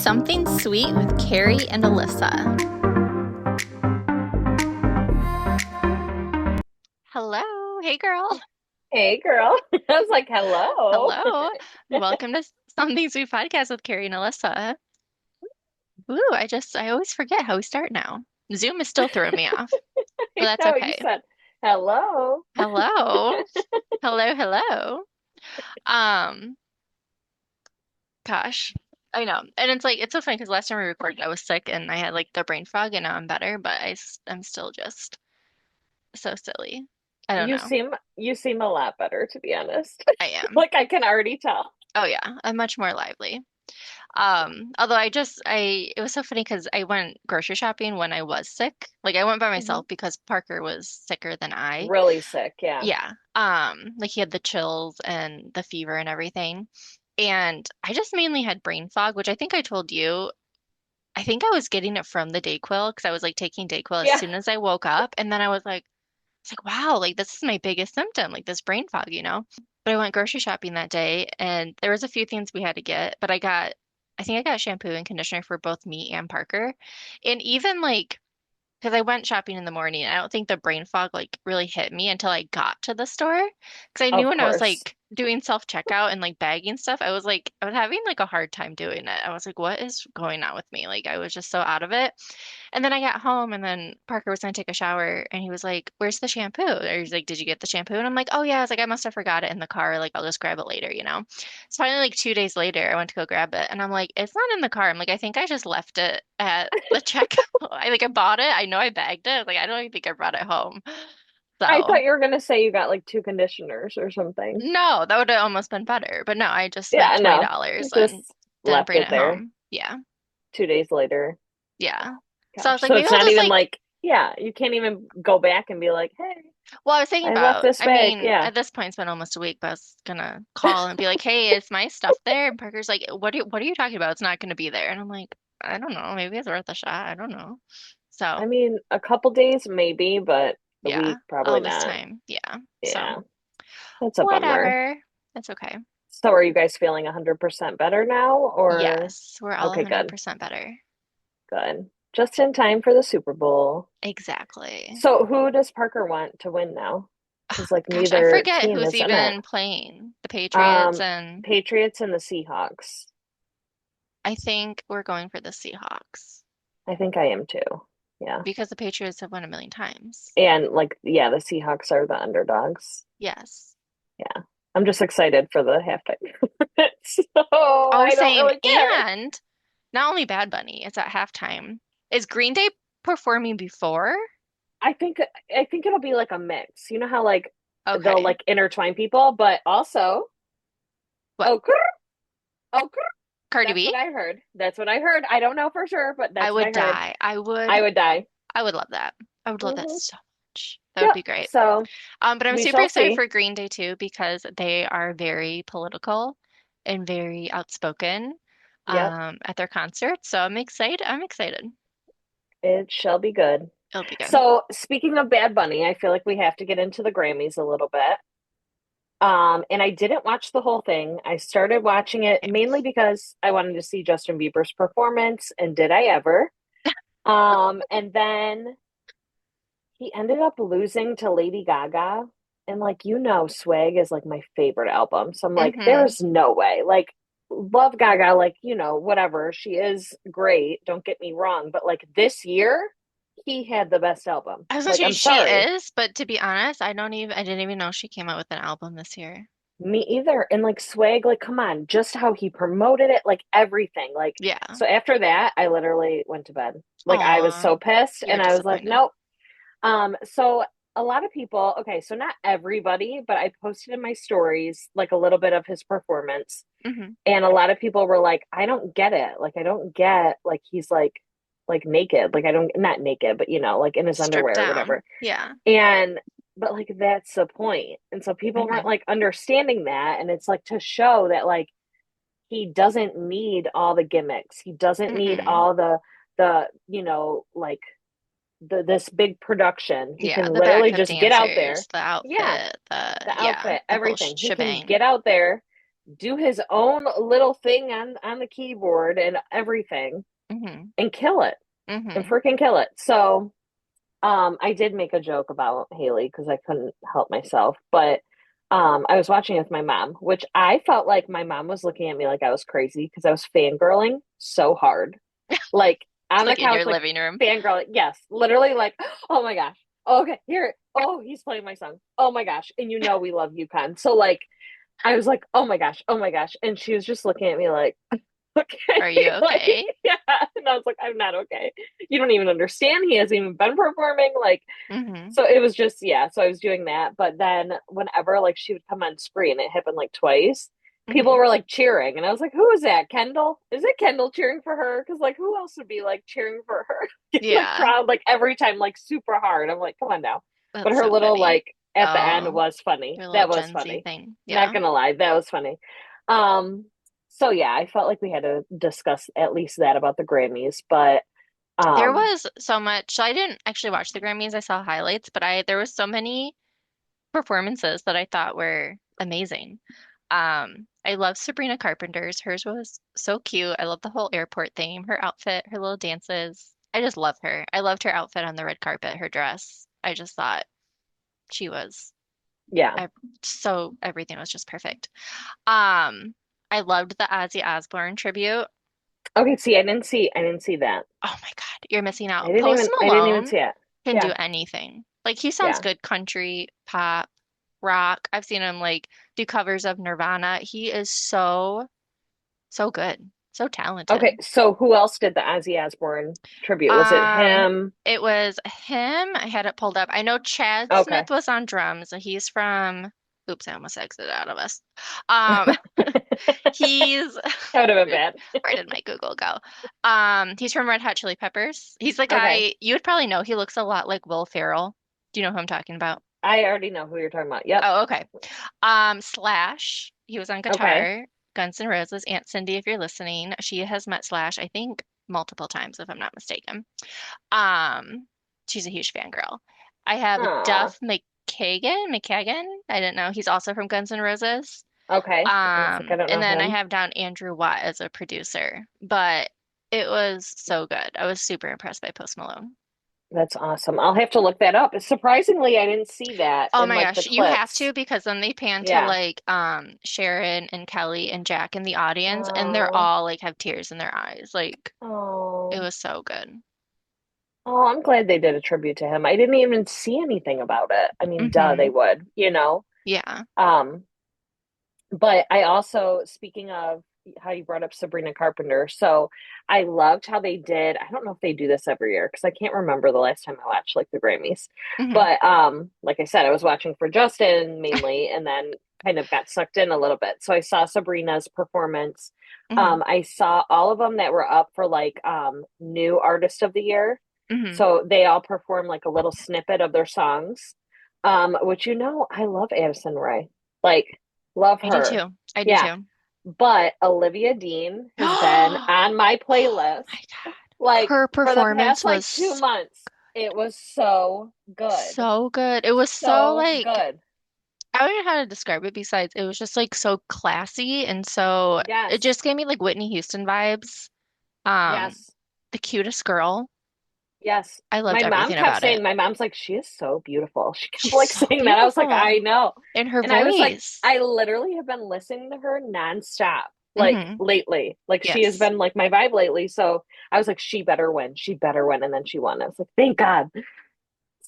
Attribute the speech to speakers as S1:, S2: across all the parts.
S1: Something Sweet with Carrie and Alyssa. Hello. Hey, girl.
S2: Hey girl. I was like, hello.
S1: Hello. Welcome to Something Sweet podcast with Carrie and Alyssa. Ooh, I always forget how we start now. Zoom is still throwing me off, but
S2: I
S1: that's
S2: know you
S1: okay.
S2: said hello.
S1: Hello. Hello, hello. Um, Gosh, I know. And it's like, it's so funny because last time we recorded, I was sick and I had like the brain fog and now I'm better, but I'm still just so silly. I don't
S2: You
S1: know.
S2: seem you seem a lot better, to be honest.
S1: I am.
S2: Like I can already tell.
S1: Oh yeah, I'm much more lively. Although it was so funny because I went grocery shopping when I was sick. Like I went by
S2: Hmm.
S1: myself because Parker was sicker than I.
S2: Really sick, yeah.
S1: Yeah. Like he had the chills and the fever and everything. And I just mainly had brain fog, which I think I told you. I think I was getting it from the Dayquil because I was like taking Dayquil as
S2: Yeah.
S1: soon as I woke up. And then I was like, it's like, wow, like this is my biggest symptom, like this brain fog. But I went grocery shopping that day and there was a few things we had to get, but I think I got shampoo and conditioner for both me and Parker. And even like, because I went shopping in the morning, I don't think the brain fog like really hit me until I got to the store. Because I knew
S2: Of
S1: when I was
S2: course.
S1: like doing self-checkout and like bagging stuff, I was having like a hard time doing it. I was like, what is going on with me? Like I was just so out of it. And then I got home and then Parker was gonna take a shower and he was like, where's the shampoo? Or he's like, did you get the shampoo? And I'm like, oh yeah. I was like, I must have forgot it in the car. Like I'll just grab it later. So finally like 2 days later, I went to go grab it and I'm like, it's not in the car. I'm like, I think I just left it at the checkout. I bought it. I know I bagged it. Like I don't even think I brought it home.
S2: I
S1: So
S2: thought you were gonna say you got like two conditioners or something.
S1: no, that would have almost been better. But no, I just spent
S2: Yeah, no.
S1: $20 and
S2: Just
S1: didn't
S2: left
S1: bring
S2: it
S1: it
S2: there
S1: home. Yeah.
S2: 2 days later.
S1: Yeah. So I was
S2: Gosh.
S1: like,
S2: So
S1: maybe
S2: it's
S1: I'll
S2: not
S1: just
S2: even
S1: like
S2: like, yeah, you can't even go back and be like, hey,
S1: well, I was thinking
S2: I left
S1: about,
S2: this
S1: I
S2: bag.
S1: mean,
S2: Yeah.
S1: at this point, it's been almost a week, but I was gonna call and be like, hey, is my stuff there? And Parker's like, what are you talking about? It's not gonna be there. And I'm like, I don't know. Maybe it's worth a shot. I don't know. So,
S2: I mean, a couple days maybe, but a
S1: yeah,
S2: week probably
S1: all this
S2: not.
S1: time. Yeah. So,
S2: Yeah, that's a bummer.
S1: whatever. That's okay.
S2: So are you guys feeling 100% better now or
S1: Yes, we're all
S2: okay, good.
S1: 100% better.
S2: Good. Just in time for the Super Bowl.
S1: Exactly.
S2: So who does Parker want to win now? Because like
S1: Gosh, I
S2: neither
S1: forget
S2: team
S1: who's
S2: is in it.
S1: even playing. The Patriots
S2: Um,
S1: and
S2: Patriots and the Seahawks.
S1: I think we're going for the Seahawks
S2: I think I am too. Yeah.
S1: because the Patriots have won a million times.
S2: And like yeah, the Seahawks are the underdogs.
S1: Yes.
S2: Yeah. I'm just excited for the halftime. So
S1: Oh,
S2: I don't
S1: same.
S2: really care.
S1: And not only Bad Bunny, it's at halftime. Is Green Day performing before?
S2: I think it'll be like a mix. You know how like they'll
S1: Okay.
S2: like intertwine people, but also
S1: What?
S2: oh grr, oh grr.
S1: Cardi
S2: That's what
S1: B?
S2: I heard. That's what I heard. I don't know for sure, but
S1: I
S2: that's what I
S1: would
S2: heard.
S1: die.
S2: I would die.
S1: I would love that. I would love that
S2: Hmm.
S1: so much. That would
S2: Yep.
S1: be great.
S2: So
S1: But I'm
S2: we
S1: super
S2: shall
S1: excited
S2: see.
S1: for Green Day too because they are very political and very outspoken
S2: Yep.
S1: at their concerts. So I'm excited. I'm excited.
S2: It shall be good.
S1: It'll be good.
S2: So speaking of Bad Bunny, I feel like we have to get into the Grammys a little bit. And I didn't watch the whole thing. I started watching it
S1: Okay.
S2: mainly because I wanted to see Justin Bieber's performance, and did I ever? And then he ended up losing to Lady Gaga. And like Swag is like my favorite album. So I'm like,
S1: Mm-hmm.
S2: there's no way. Like, love Gaga, like, whatever. She is great, don't get me wrong. But like this year, he had the best album.
S1: I was gonna
S2: Like,
S1: say
S2: I'm
S1: she
S2: sorry.
S1: is, but to be honest, I didn't even know she came out with an album this year.
S2: Me either. And like Swag, like, come on, just how he promoted it, like everything. Like,
S1: Yeah.
S2: so after that, I literally went to bed. Like, I was
S1: Oh,
S2: so pissed
S1: you're
S2: and I was like,
S1: disappointed.
S2: nope. So a lot of people, okay, so not everybody, but I posted in my stories like a little bit of his performance.
S1: Hmm.
S2: And a lot of people were like, I don't get it. Like, I don't get like he's like naked. Like I don't not naked, but like in his
S1: Stripped
S2: underwear or
S1: down.
S2: whatever.
S1: Yeah.
S2: And but like that's the point. And so people weren't
S1: Hmm.
S2: like understanding that. And it's like to show that like he doesn't need all the gimmicks. He doesn't need
S1: Mm-mm.
S2: all the like this big production. He
S1: Yeah,
S2: can
S1: the
S2: literally
S1: backup
S2: just get out there.
S1: dancers, the
S2: Yeah,
S1: outfit,
S2: the
S1: yeah,
S2: outfit,
S1: the whole
S2: everything. He can
S1: shebang.
S2: get out there, do his own little thing on the keyboard and everything
S1: Hmm.
S2: and kill it and
S1: Hmm.
S2: freaking kill it. So I did make a joke about Haley because I couldn't help myself, but I was watching with my mom, which I felt like my mom was looking at me like I was crazy because I was fangirling so hard, like
S1: It's
S2: on the
S1: like in
S2: couch,
S1: your
S2: like
S1: living room.
S2: fangirling. Yes, literally, like, oh my gosh, oh, okay, here, oh, he's playing my song. Oh my gosh, and you know we love UConn, so like I was like, oh my gosh, and she was just looking at me like, okay.
S1: Are you
S2: Like,
S1: okay?
S2: yeah. And I was like, I'm not okay. You don't even understand. He hasn't even been performing. Like,
S1: Hmm.
S2: so it was just, yeah. So I was doing that. But then whenever like she would come on screen, it happened like twice. People
S1: Hmm.
S2: were like cheering. And I was like, who is that? Kendall? Is it Kendall cheering for her? Because like, who else would be like cheering for her in the
S1: Yeah,
S2: crowd, like every time, like super hard? I'm like, come on now. But
S1: that's
S2: her
S1: so
S2: little
S1: funny.
S2: like at the end
S1: Oh,
S2: was funny.
S1: your little
S2: That was
S1: Gen Z
S2: funny.
S1: thing.
S2: Not
S1: Yeah.
S2: gonna lie, that was funny. Um, so yeah, I felt like we had to discuss at least that about the Grammys, but
S1: There
S2: um
S1: was so much. So I didn't actually watch the Grammys. I saw highlights, but I there was so many performances that I thought were amazing. I love Sabrina Carpenter's. Hers was so cute. I love the whole airport theme, her outfit, her little dances. I just love her. I loved her outfit on the red carpet, her dress. I just thought she was
S2: yeah.
S1: ev- so everything was just perfect. Um, I loved the Ozzy Osbourne tribute.
S2: Okay, see, I didn't see that.
S1: Oh my God, you're missing out.
S2: I didn't even see it.
S1: Can do
S2: Yeah,
S1: anything. Like he sounds
S2: yeah.
S1: good country, pop, rock. I've seen him like do covers of Nirvana. He is so good. So
S2: Okay,
S1: talented.
S2: so who else did the Ozzy Osbourne tribute? Was it
S1: Um,
S2: him?
S1: it was him. I had it pulled up. I know Chad
S2: Okay.
S1: Smith was on drums. He's from Oops, I almost exited out of us. Um, he's
S2: That would have been bad.
S1: where did my Google go? He's from Red Hot Chili Peppers. He's the
S2: Okay.
S1: guy you would probably know. He looks a lot like Will Ferrell. Do you know who I'm talking about?
S2: I already know who you're talking about. Yep.
S1: Oh, okay. Slash, he was on
S2: Okay.
S1: guitar. Guns N' Roses, Aunt Cindy, if you're listening, she has met Slash, I think, multiple times, if I'm not mistaken. Um, she's a huge fangirl. I have
S2: Aw.
S1: Duff McKagan. I didn't know. He's also from Guns N' Roses.
S2: Okay. I was like, I don't
S1: And
S2: know
S1: then I
S2: him.
S1: have down Andrew Watt as a producer. But it was so good. I was super impressed by Post Malone.
S2: That's awesome. I'll have to look that up. Surprisingly, I didn't see that
S1: Oh
S2: in
S1: my
S2: like the
S1: gosh, you have
S2: clips.
S1: to because then they pan to
S2: Yeah.
S1: like Sharon and Kelly and Jack in the audience and they're
S2: Oh,
S1: all like have tears in their eyes. Like it
S2: oh,
S1: was so good.
S2: oh, I'm glad they did a tribute to him. I didn't even see anything about it. I mean, duh, they
S1: Hmm.
S2: would, you know.
S1: Yeah.
S2: Um, but I also, speaking of how you brought up Sabrina Carpenter, so I loved how they did. I don't know if they do this every year because I can't remember the last time I watched like the Grammys.
S1: Hmm.
S2: But like I said, I was watching for Justin mainly and then kind of got sucked in a little bit. So I saw Sabrina's performance.
S1: Hmm.
S2: I saw all of them that were up for like new artist of the year.
S1: Hmm.
S2: So they all perform like a little snippet of their songs. Which you know, I love Addison Rae. Like love
S1: I do
S2: her.
S1: too. I do
S2: Yeah.
S1: too.
S2: But Olivia Dean has been
S1: Oh
S2: on my
S1: my
S2: playlist
S1: God.
S2: like
S1: Her
S2: for the past
S1: performance
S2: like 2 months. It was so good.
S1: so good. It was so
S2: So
S1: like
S2: good.
S1: I don't know how to describe it besides it was just like so classy and so it
S2: Yes.
S1: just gave me like Whitney Houston vibes. Um,
S2: Yes.
S1: the cutest girl.
S2: Yes.
S1: I loved
S2: My mom
S1: everything
S2: kept
S1: about
S2: saying,
S1: it.
S2: my mom's like, she is so beautiful. She kept
S1: She's
S2: like
S1: so
S2: saying that. I was like,
S1: beautiful.
S2: I know.
S1: In her
S2: And I was like,
S1: voice.
S2: I literally have been listening to her nonstop, like
S1: Hmm.
S2: lately. Like she has
S1: Yes.
S2: been like my vibe lately. So I was like, she better win. She better win. And then she won. I was like, thank God.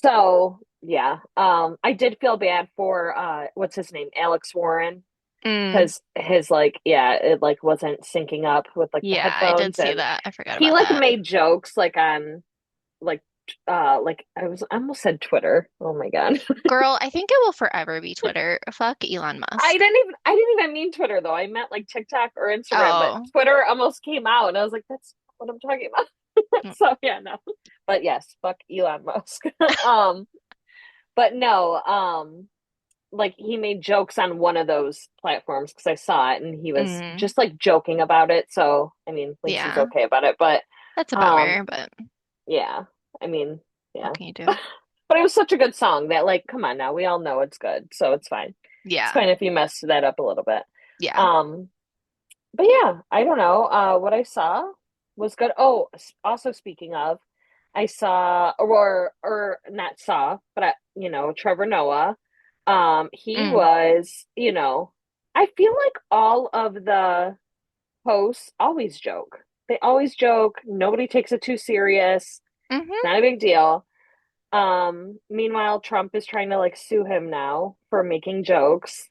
S2: So yeah. I did feel bad for what's his name? Alex Warren.
S1: Mm,
S2: Because his like, yeah, it like wasn't syncing up with like the
S1: yeah, I did
S2: headphones
S1: see
S2: and
S1: that. I forgot
S2: he
S1: about
S2: like
S1: that.
S2: made jokes like I almost said Twitter. Oh my God.
S1: Girl, I think it will forever be Twitter. Fuck Elon Musk.
S2: I didn't even mean Twitter though. I meant like TikTok or Instagram, but
S1: Oh.
S2: Twitter almost came out and I was like, that's not what I'm talking about.
S1: Mm.
S2: So yeah, no. But yes, fuck Elon Musk. um, but no, like he made jokes on one of those platforms because I saw it and he was
S1: Mm,
S2: just like joking about it. So I mean, at least he's
S1: yeah,
S2: okay about it. But
S1: that's a
S2: um,
S1: bummer, but
S2: yeah, I mean,
S1: what
S2: yeah.
S1: can you do?
S2: But it was such a good song that like, come on now, we all know it's good, so it's fine. It's
S1: Yeah.
S2: fine if you messed that up a little bit.
S1: Yeah.
S2: Um, but yeah, I don't know. What I saw was good. Oh, also speaking of, I saw or not saw, but Trevor Noah. He
S1: Mm.
S2: was, I feel like all of the hosts always joke. They always joke. Nobody takes it too serious.
S1: Hmm.
S2: Not a big deal. Meanwhile, Trump is trying to like sue him now for making jokes.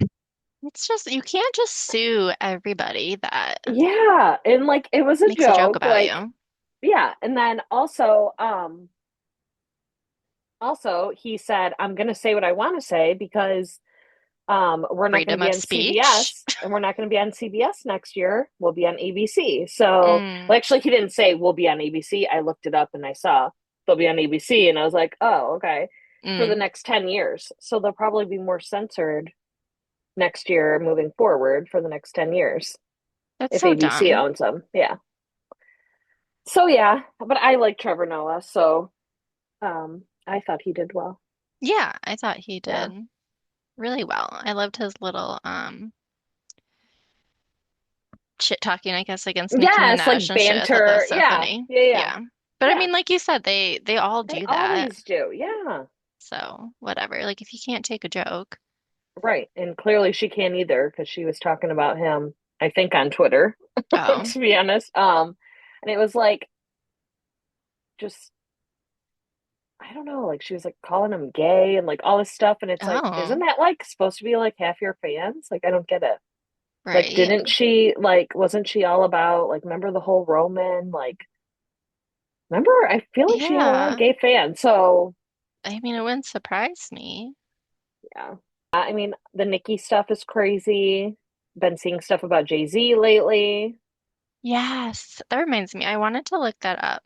S1: It's just, you can't just sue everybody that
S2: Yeah, and like it was a
S1: makes a joke
S2: joke,
S1: about
S2: like
S1: you.
S2: yeah, and then also he said I'm going to say what I want to say because we're not going to
S1: Freedom
S2: be
S1: of
S2: on
S1: speech.
S2: CBS and we're not going to be on CBS next year. We'll be on ABC. So,
S1: Mm.
S2: well, actually he didn't say we'll be on ABC. I looked it up and I saw they'll be on ABC and I was like, "Oh, okay." For the
S1: Mm.
S2: next 10 years. So they'll probably be more censored next year moving forward for the next 10 years
S1: That's
S2: if
S1: so
S2: ABC
S1: dumb.
S2: owns them. Yeah. So yeah, but I like Trevor Noah, so I thought he did well.
S1: Yeah, I thought he
S2: Yeah.
S1: did really well. I loved his little shit talking, I guess, against Nicki
S2: Yes, like
S1: Minaj and shit. I thought that
S2: banter.
S1: was so
S2: Yeah.
S1: funny.
S2: Yeah, yeah.
S1: Yeah. But I
S2: Yeah.
S1: mean, like you said, they all
S2: They
S1: do that.
S2: always do. Yeah.
S1: So whatever. Like if you can't take a joke.
S2: Right. And clearly she can't either because she was talking about him, I think on Twitter,
S1: Oh.
S2: to be honest. And it was like just I don't know, like she was like calling him gay and like all this stuff and it's like isn't
S1: Oh,
S2: that like supposed to be like half your fans? Like I don't get it. Like
S1: right.
S2: didn't she like wasn't she all about like remember the whole Roman like remember I feel like she had a lot of
S1: Yeah.
S2: gay fans. So,
S1: I mean, it wouldn't surprise me.
S2: yeah. I mean, the Nicki stuff is crazy. Been seeing stuff about Jay-Z lately.
S1: Yes, that reminds me. I wanted to look that up.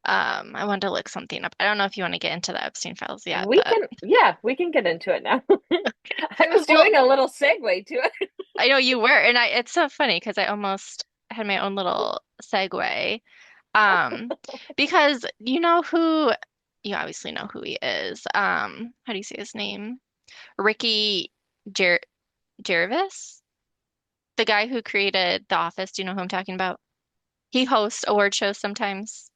S1: I wanted to look something up. I don't know if you want to get into the Epstein files yet,
S2: We
S1: but
S2: can, yeah, we can get into it now. I was
S1: well,
S2: doing a little segue to it.
S1: I know you were, and it's so funny because I almost had my own little segue. Um, because you obviously know who he is. How do you say his name? Ricky Ger Gervais, the guy who created The Office. Do you know who I'm talking about? He hosts award shows sometimes.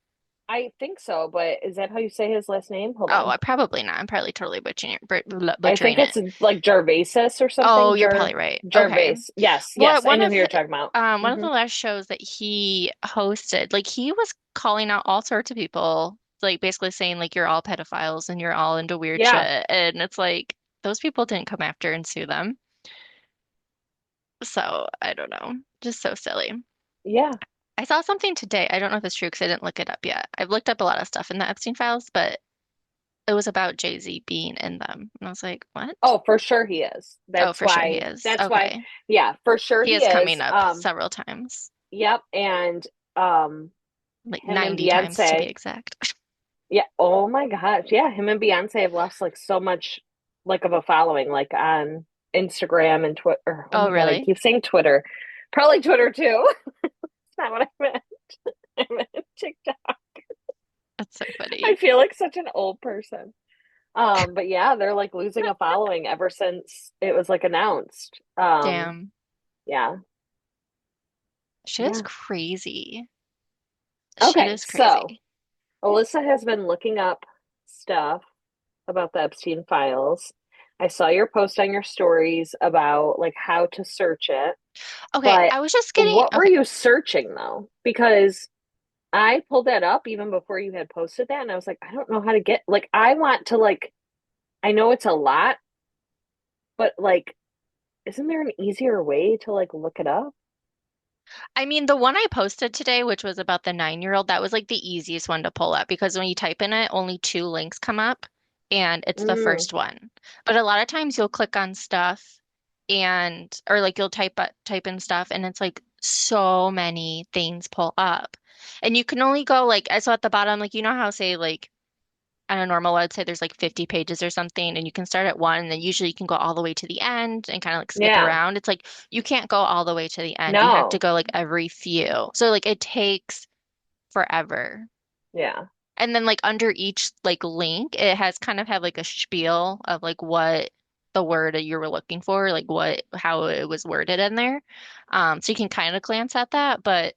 S2: I think so, but is that how you say his last name? Hold
S1: Oh,
S2: on.
S1: probably not. I'm probably totally
S2: I think
S1: butchering it.
S2: it's like Gervaisus or
S1: Oh,
S2: something.
S1: you're probably right. Okay.
S2: Gervais. Yes, yes,
S1: What
S2: I
S1: one
S2: knew
S1: of
S2: who you were talking about.
S1: one of
S2: Hmm.
S1: the last shows that he hosted, like he was calling out all sorts of people, like basically saying like you're all pedophiles and you're all into weird
S2: Yeah,
S1: shit. And it's like those people didn't come after and sue them. So I don't know. Just so silly.
S2: yeah.
S1: I saw something today. I don't know if it's true because I didn't look it up yet. I've looked up a lot of stuff in the Epstein files, but it was about Jay-Z being in them. And I was like, what?
S2: Oh, for sure he is.
S1: Oh, for sure he is.
S2: That's why,
S1: Okay.
S2: yeah, for sure
S1: He
S2: he
S1: is
S2: is.
S1: coming up several times,
S2: Yep, and um
S1: like
S2: him and
S1: 90 times to be
S2: Beyonce.
S1: exact.
S2: Yeah, oh my gosh. Yeah, him and Beyonce have lost like so much like of a following like on Instagram and Twitter. Oh
S1: Oh,
S2: my God, I
S1: really?
S2: keep saying Twitter. Probably Twitter too. That's not what I meant. I meant TikTok.
S1: That's so
S2: I
S1: funny.
S2: feel like such an old person. But yeah, they're like losing a following ever since it was like announced.
S1: Damn.
S2: Yeah.
S1: Shit is
S2: Yeah.
S1: crazy. Shit
S2: Okay,
S1: is
S2: so
S1: crazy.
S2: Alyssa has been looking up stuff about the Epstein files. I saw your post on your stories about like how to search it,
S1: Okay,
S2: but
S1: I was just getting,
S2: what were
S1: okay.
S2: you searching though? Because I pulled that up even before you had posted that, and I was like, I don't know how to get like I want to like I know it's a lot, but like, isn't there an easier way to like look it up?
S1: I mean, the one I posted today, which was about the 9-year-old, that was like the easiest one to pull up because when you type in it, only two links come up and it's the
S2: Mm,
S1: first one. But a lot of times you'll click on stuff or like you'll type in stuff and it's like so many things pull up. And you can only go like, so at the bottom, like, you know how say like on a normal website, there's like 50 pages or something, and you can start at one, and then usually you can go all the way to the end and kind of like skip
S2: yeah,
S1: around. It's like you can't go all the way to the end. You have to
S2: no,
S1: go like every few. So like it takes forever.
S2: yeah,
S1: And then like under each like link, it has kind of have like a spiel of like what the the word that you were looking for, like how it was worded in there. So you can kind of glance at that, but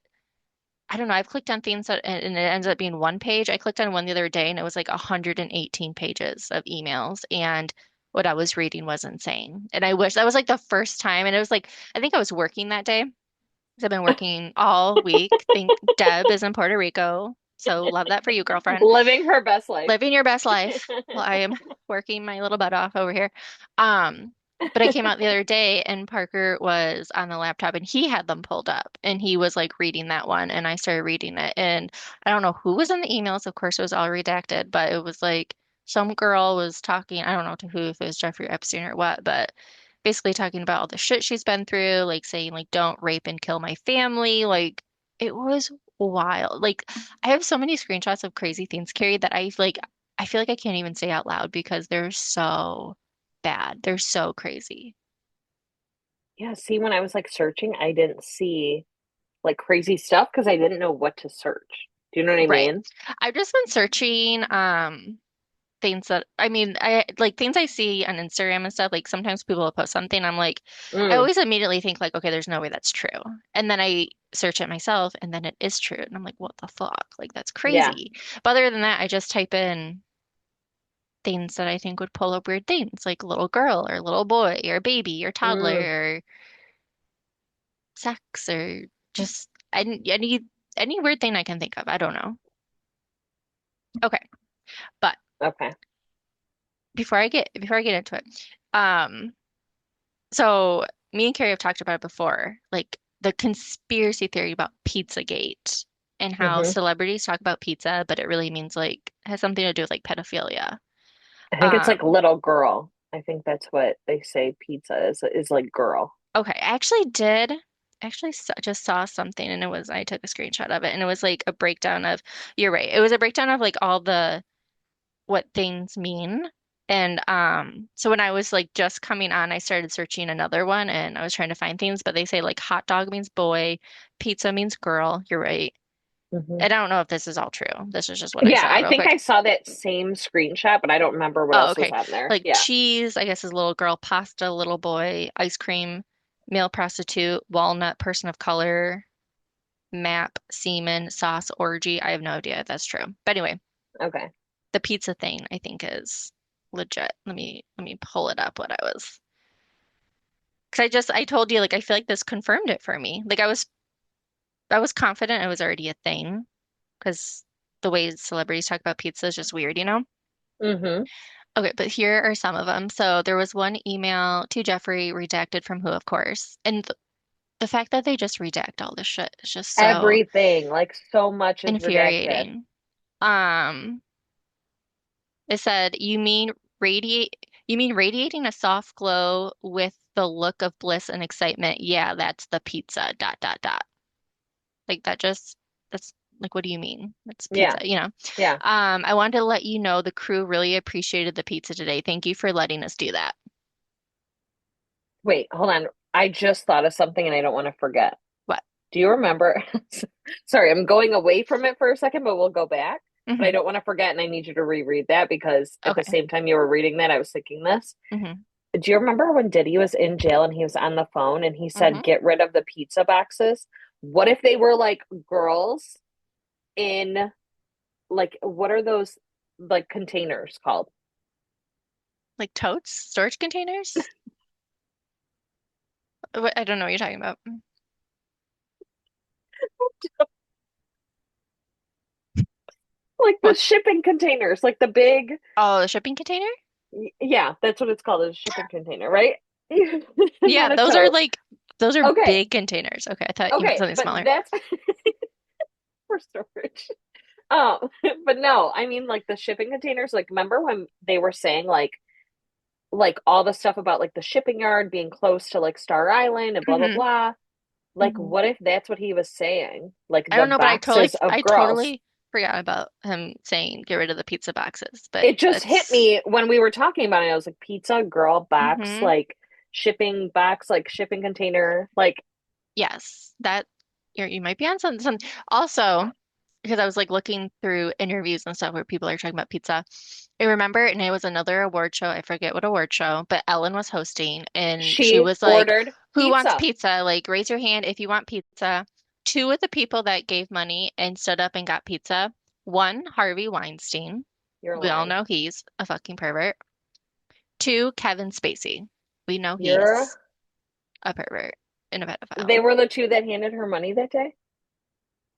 S1: I don't know. I've clicked on things that, and it ends up being one page. I clicked on one the other day and it was like 118 pages of emails. And what I was reading was insane. And I wish that was like the first time. And it was like, I think I was working that day because I've been working all week. Think Deb is in Puerto Rico. So love that for you, girlfriend.
S2: Living her best life.
S1: Living your best life while I am working my little butt off over here. Um, but I came out the other day and Parker was on the laptop and he had them pulled up and he was like reading that one and I started reading it and I don't know who was in the emails. Of course, it was all redacted, but it was like some girl was talking, I don't know to who, if it was Jeffrey Epstein or what, but basically talking about all the shit she's been through, like saying like don't rape and kill my family. Like it was wild. Like I have so many screenshots of crazy things, Carrie, that I feel like I can't even say out loud because they're so bad. They're so crazy.
S2: Yeah, see, when I was like searching, I didn't see like crazy stuff because I didn't know what to search. Do you know what I
S1: Right.
S2: mean?
S1: I've just been searching things that I mean, I like things I see on Instagram and stuff. Like sometimes people will post something, I'm like, I
S2: Mm,
S1: always immediately think like, okay, there's no way that's true. And then I search it myself and then it is true. And I'm like, what the fuck? Like that's
S2: yeah.
S1: crazy. But other than that, I just type in things that I think would pull up weird things, like little girl or little boy or baby or
S2: Mm,
S1: toddler or sex or just any weird thing I can think of. I don't know. Okay, but
S2: okay.
S1: before I get into it, um, so me and Carrie have talked about it before, like the conspiracy theory about Pizzagate and how
S2: Hmm.
S1: celebrities talk about pizza, but it really means like has something to do with like pedophilia.
S2: I think it's like
S1: Um,
S2: little girl. I think that's what they say pizza is like girl.
S1: Okay, I actually did just saw something and I took a screenshot of it and it was like a breakdown of you're right. It was a breakdown of like all the what things mean. And so when I was like just coming on, I started searching another one and I was trying to find things, but they say like hot dog means boy, pizza means girl. You're right.
S2: Hmm.
S1: And I don't know if this is all true. This is just what I
S2: Yeah,
S1: saw
S2: I
S1: real
S2: think
S1: quick.
S2: I saw that same screenshot, but I don't remember what
S1: Oh,
S2: else was
S1: okay.
S2: on there.
S1: Like
S2: Yeah.
S1: cheese, I guess is little girl, pasta, little boy, ice cream, male prostitute, walnut, person of color, map, semen, sauce, orgy. I have no idea if that's true. But anyway,
S2: Okay.
S1: the pizza thing I think is legit. Let me pull it up what I was because I told you like I feel like this confirmed it for me. Like I was confident it was already a thing because the way celebrities talk about pizza is just weird, you know?
S2: Hmm.
S1: Okay, but here are some of them. So there was one email to Jeffrey redacted from who, of course. And the fact that they just redact all this shit is just so
S2: Everything, like so much is redacted.
S1: infuriating. Um, it said, you mean radiating a soft glow with the look of bliss and excitement. Yeah, that's the pizza, dot, dot, dot. Like that's like, what do you mean? That's pizza,
S2: Yeah.
S1: you know?
S2: Yeah.
S1: I wanted to let you know the crew really appreciated the pizza today. Thank you for letting us do that.
S2: Wait, hold on. I just thought of something and I don't want to forget.
S1: What?
S2: Do you remember? Sorry, I'm going away from it for a second, but we'll go back. But I
S1: Hmm.
S2: don't want to forget, and I need you to reread that because at the
S1: Okay.
S2: same time you were reading that, I was thinking this.
S1: Hmm.
S2: Do you remember when Diddy was in jail and he was on the phone and he said,
S1: Hmm.
S2: get rid of the pizza boxes? What if they were like girls in like, what are those like containers called?
S1: Like totes, storage containers? I don't know what you're talking about.
S2: Like the
S1: What?
S2: shipping containers, like the big,
S1: Oh, the shipping container?
S2: yeah, that's what it's called, a shipping container, right?
S1: Yeah,
S2: Not a tote.
S1: those are
S2: Okay,
S1: big containers. Okay, I thought you meant
S2: okay,
S1: something
S2: but
S1: smaller.
S2: that's for storage. Oh, but no, I mean like the shipping containers. Like, remember when they were saying like all the stuff about like the shipping yard being close to like Star Island and blah blah
S1: Hmm.
S2: blah. Like,
S1: Hmm.
S2: what if that's what he was saying? Like
S1: I
S2: the
S1: don't know, but
S2: boxes of
S1: I
S2: girls.
S1: totally forgot about him saying get rid of the pizza boxes. But
S2: It just hit
S1: that's
S2: me when we were talking about it. I was like, pizza, girl, box,
S1: hmm
S2: like shipping box, like shipping container. Like,
S1: yes, that you might be on some. Also, because I was like looking through interviews and stuff where people are talking about pizza. I remember, and it was another award show. I forget what award show, but Ellen was hosting, and she
S2: She
S1: was like,
S2: ordered
S1: "Who wants
S2: pizza.
S1: pizza? Like, raise your hand if you want pizza." Two of the people that gave money and stood up and got pizza. One, Harvey Weinstein.
S2: You're
S1: We all
S2: lying.
S1: know he's a fucking pervert. Two, Kevin Spacey. We know
S2: You're
S1: he's a pervert and a
S2: They
S1: pedophile.
S2: were the two that handed her money that day?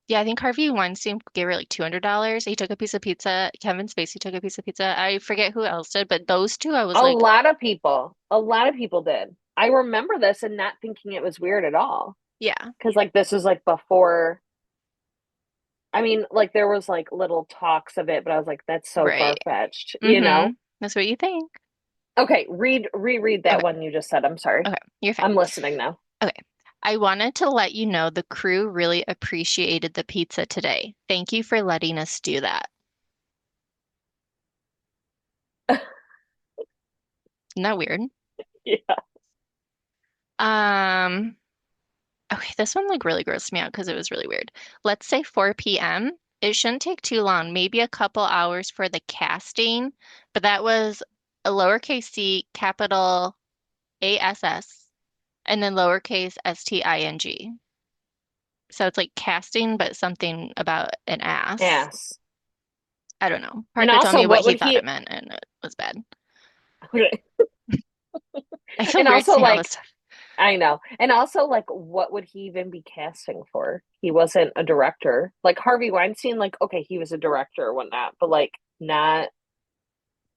S1: Yeah, I think Harvey Weinstein gave her like $200. He took a piece of pizza. Kevin Spacey took a piece of pizza. I forget who else did, but those two, I was
S2: A
S1: like,
S2: lot of people. A lot of people did. I remember this and not thinking it was weird at all.
S1: yeah,
S2: Because like this was like before, I mean, like there was like little talks of it, but I was like, that's so
S1: right.
S2: far-fetched, you
S1: Mm-hmm.
S2: know?
S1: That's what you think.
S2: Okay, reread that
S1: Okay,
S2: one you just said. I'm sorry.
S1: okay, you're fine.
S2: I'm listening now.
S1: Okay. I wanted to let you know the crew really appreciated the pizza today. Thank you for letting us do that. Isn't that weird?
S2: Yeah.
S1: Um, okay, this one like really grossed me out because it was really weird. Let's say 4 p.m. It shouldn't take too long, maybe a couple hours for the casting, but that was a lowercase c, capital ASS, and then lowercase STING. So it's like casting, but something about an ass.
S2: Ass.
S1: I don't know.
S2: And
S1: Parker told
S2: also
S1: me what
S2: what
S1: he
S2: would
S1: thought it
S2: he
S1: meant, and it was bad.
S2: okay.
S1: I feel
S2: And
S1: weird
S2: also
S1: saying all this
S2: like
S1: stuff.
S2: I know. And also like what would he even be casting for? He wasn't a director. Like Harvey Weinstein, like okay, he was a director or whatnot, but like not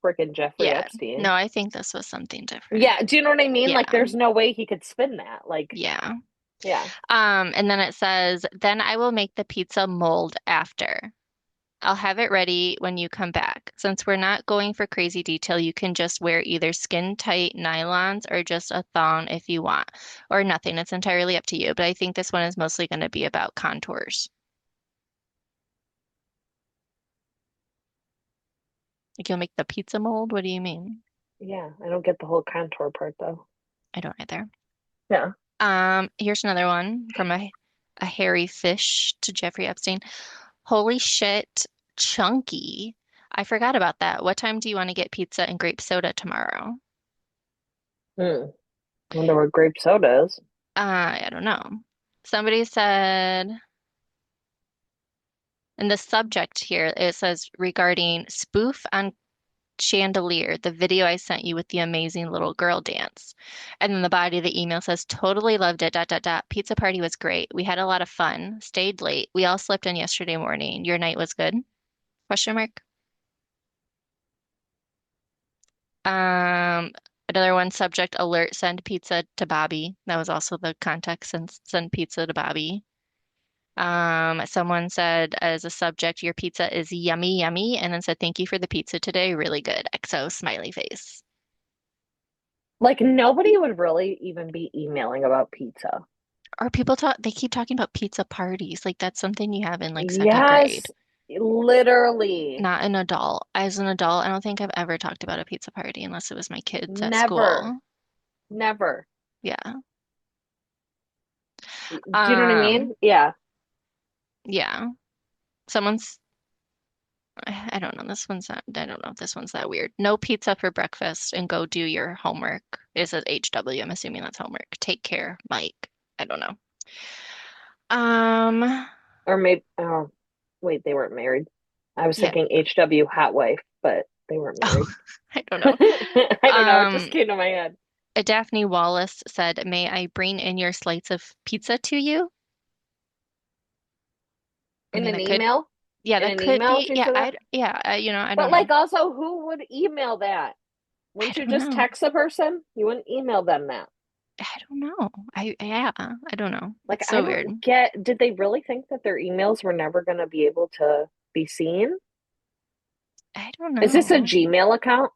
S2: freaking Jeffrey
S1: Yeah.
S2: Epstein.
S1: No, I think this was something different.
S2: Yeah, do you know what I mean?
S1: Yeah.
S2: Like there's no way he could spin that. Like,
S1: Yeah.
S2: yeah.
S1: And then it says, then I will make the pizza mold after. I'll have it ready when you come back. Since we're not going for crazy detail, you can just wear either skin tight nylons or just a thong if you want, or nothing. It's entirely up to you. But I think this one is mostly going to be about contours. Like you'll make the pizza mold? What do you mean?
S2: Yeah, I don't get the whole contour part though.
S1: I don't either.
S2: Yeah.
S1: Here's another one from a hairy fish to Jeffrey Epstein. Holy shit, chunky. I forgot about that. What time do you want to get pizza and grape soda tomorrow?
S2: Hmm. Wonder what grape soda is.
S1: I don't know. Somebody said, in the subject here, it says regarding spoof on chandelier, the video I sent you with the amazing little girl dance. And then the body of the email says, totally loved it, dot, dot, dot. Pizza party was great. We had a lot of fun, stayed late. We all slept in yesterday morning. Your night was good? Question mark. Um, Another one, subject alert, send pizza to Bobby. That was also the context, send pizza to Bobby. Someone said as a subject, your pizza is yummy, yummy, and then said, thank you for the pizza today. Really good. XO smiley face.
S2: Like nobody would really even be emailing about pizza.
S1: Or people talk, they keep talking about pizza parties. Like that's something you have in like second grade,
S2: Yes, literally.
S1: not an adult. As an adult, I don't think I've ever talked about a pizza party unless it was my kids at
S2: Never.
S1: school.
S2: Never.
S1: Yeah.
S2: Do you know what I
S1: Um,
S2: mean? Yeah.
S1: yeah. Someone's, I don't know. This one's not, I don't know if this one's that weird. No pizza for breakfast and go do your homework. It says HW. I'm assuming that's homework. Take care, Mike. I don't know. Um,
S2: Or maybe, oh, wait, they weren't married. I was
S1: yeah.
S2: thinking HW hot wife, but they weren't
S1: Oh,
S2: married.
S1: I don't know.
S2: I don't know. It just
S1: Um,
S2: came to my head.
S1: Daphne Wallace said, "May I bring in your slice of pizza to you?" I
S2: In
S1: mean,
S2: an
S1: that could,
S2: email?
S1: yeah,
S2: In
S1: that
S2: an
S1: could
S2: email,
S1: be,
S2: she
S1: yeah,
S2: said that?
S1: I
S2: But
S1: don't know.
S2: like also who would email that?
S1: I
S2: Wouldn't you
S1: don't
S2: just
S1: know.
S2: text a person? You wouldn't email them that.
S1: I don't know. Yeah, I don't know.
S2: Like
S1: It's
S2: I
S1: so weird.
S2: don't get, did they really think that their emails were never going to be able to be seen?
S1: I don't
S2: Is this a
S1: know.
S2: Gmail account?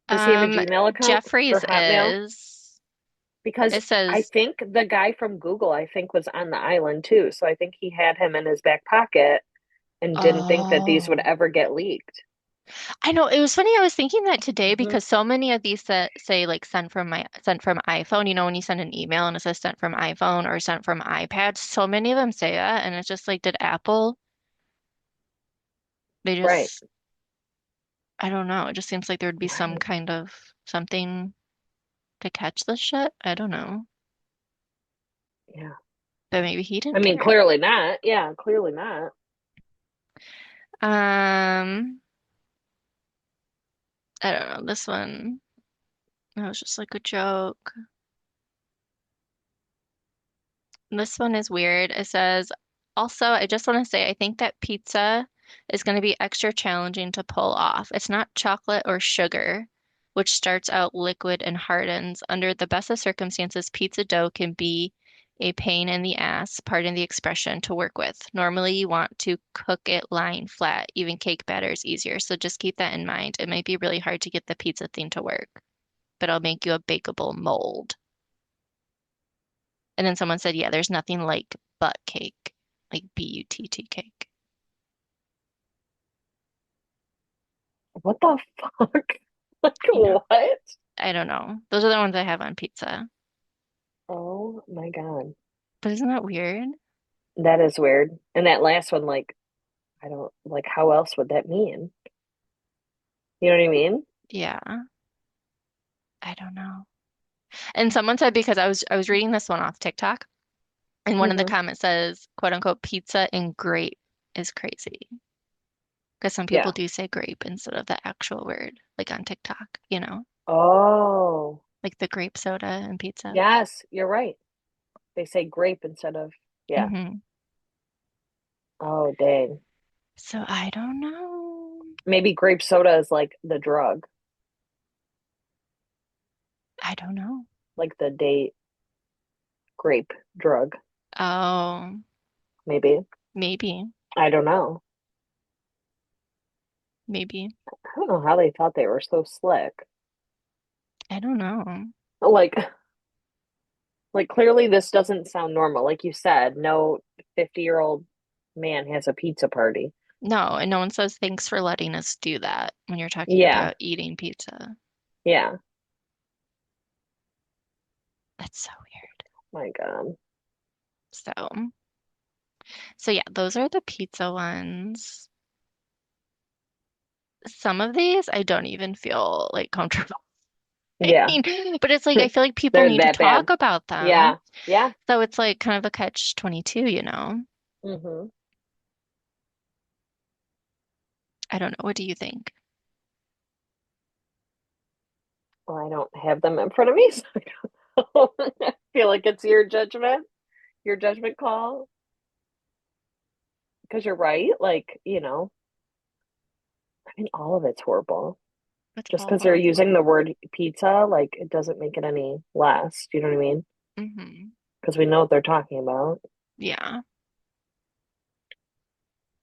S2: Does he have a
S1: Um,
S2: Gmail account or
S1: Jeffrey's
S2: Hotmail?
S1: is,
S2: Because
S1: it
S2: I
S1: says,
S2: think the guy from Google, I think, was on the island too. So I think he had him in his back pocket and didn't think that these would
S1: oh,
S2: ever get leaked.
S1: I know it was funny. I was thinking that today
S2: Hmm.
S1: because so many of these that say like sent from iPhone, when you send an email and it says sent from iPhone or sent from iPad, so many of them say that, and it's just like, did Apple? They
S2: Right.
S1: just, I don't know. It just seems like there would be some
S2: Right.
S1: kind of something to catch this shit. I don't know,
S2: Yeah.
S1: but maybe he
S2: I
S1: didn't
S2: mean,
S1: care.
S2: clearly not. Yeah, clearly not.
S1: Um, I don't know. This one, that was just like a joke. This one is weird. It says, also, I just want to say, I think that pizza is going to be extra challenging to pull off. It's not chocolate or sugar, which starts out liquid and hardens. Under the best of circumstances, pizza dough can be a pain in the ass, pardon the expression, to work with. Normally, you want to cook it lying flat. Even cake batter is easier. So just keep that in mind. It might be really hard to get the pizza thing to work, but I'll make you a bakeable mold. And then someone said, yeah, there's nothing like butt cake, like butt cake.
S2: What the fuck? Like
S1: I know.
S2: what?
S1: I don't know. Those are the ones I have on pizza.
S2: Oh my God.
S1: But isn't that weird?
S2: That is weird. And that last one, like, I don't like how else would that mean? You know what I mean?
S1: Yeah, I don't know. And someone said because I was reading this one off TikTok, and one of the
S2: Hmm.
S1: comments says, quote unquote, pizza and grape is crazy. Because some people
S2: Yeah.
S1: do say grape instead of the actual word, like on TikTok,
S2: Oh,
S1: like the grape soda and pizza.
S2: yes, you're right. They say grape instead of, yeah.
S1: Hmm.
S2: Oh, dang.
S1: So I don't know.
S2: Maybe grape soda is like the drug,
S1: I don't know.
S2: like the date grape drug,
S1: Oh,
S2: maybe.
S1: maybe,
S2: I don't know.
S1: maybe.
S2: I don't know how they thought they were so slick.
S1: I don't know.
S2: Like, like clearly this doesn't sound normal. Like you said, no 50-year-old man has a pizza party.
S1: No, and no one says thanks for letting us do that when you're talking
S2: Yeah,
S1: about eating pizza.
S2: yeah.
S1: That's so weird.
S2: My God.
S1: So yeah, those are the pizza ones. Some of these I don't even feel like comfortable
S2: Yeah.
S1: saying, but it's like I feel like people
S2: They're
S1: need to
S2: that
S1: talk
S2: bad.
S1: about them.
S2: Yeah. Yeah.
S1: So it's like kind of a catch 22.
S2: Hmm.
S1: I don't know. What do you think?
S2: Well, I don't have them in front of me, so I don't know. I feel like it's your judgment call, because you're right. Like, I mean, all of it's horrible.
S1: It's
S2: Just
S1: all
S2: because they're using
S1: horrible.
S2: the word pizza, like, it doesn't make it any less. Do you know what I mean?
S1: Hmm.
S2: Because we know what they're talking about.
S1: Yeah.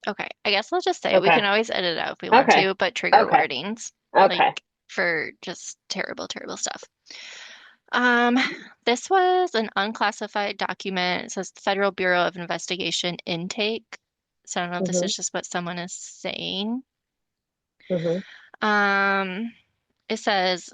S1: Okay. I guess I'll just say we
S2: Okay.
S1: can always edit it out if we want
S2: Okay.
S1: to, but trigger
S2: Okay.
S1: warnings, like
S2: Okay.
S1: for just terrible, terrible stuff. Um, this was an unclassified document. It says Federal Bureau of Investigation intake. So I don't know if this
S2: Hmm.
S1: is just what someone is saying.
S2: Hmm.
S1: Um, it says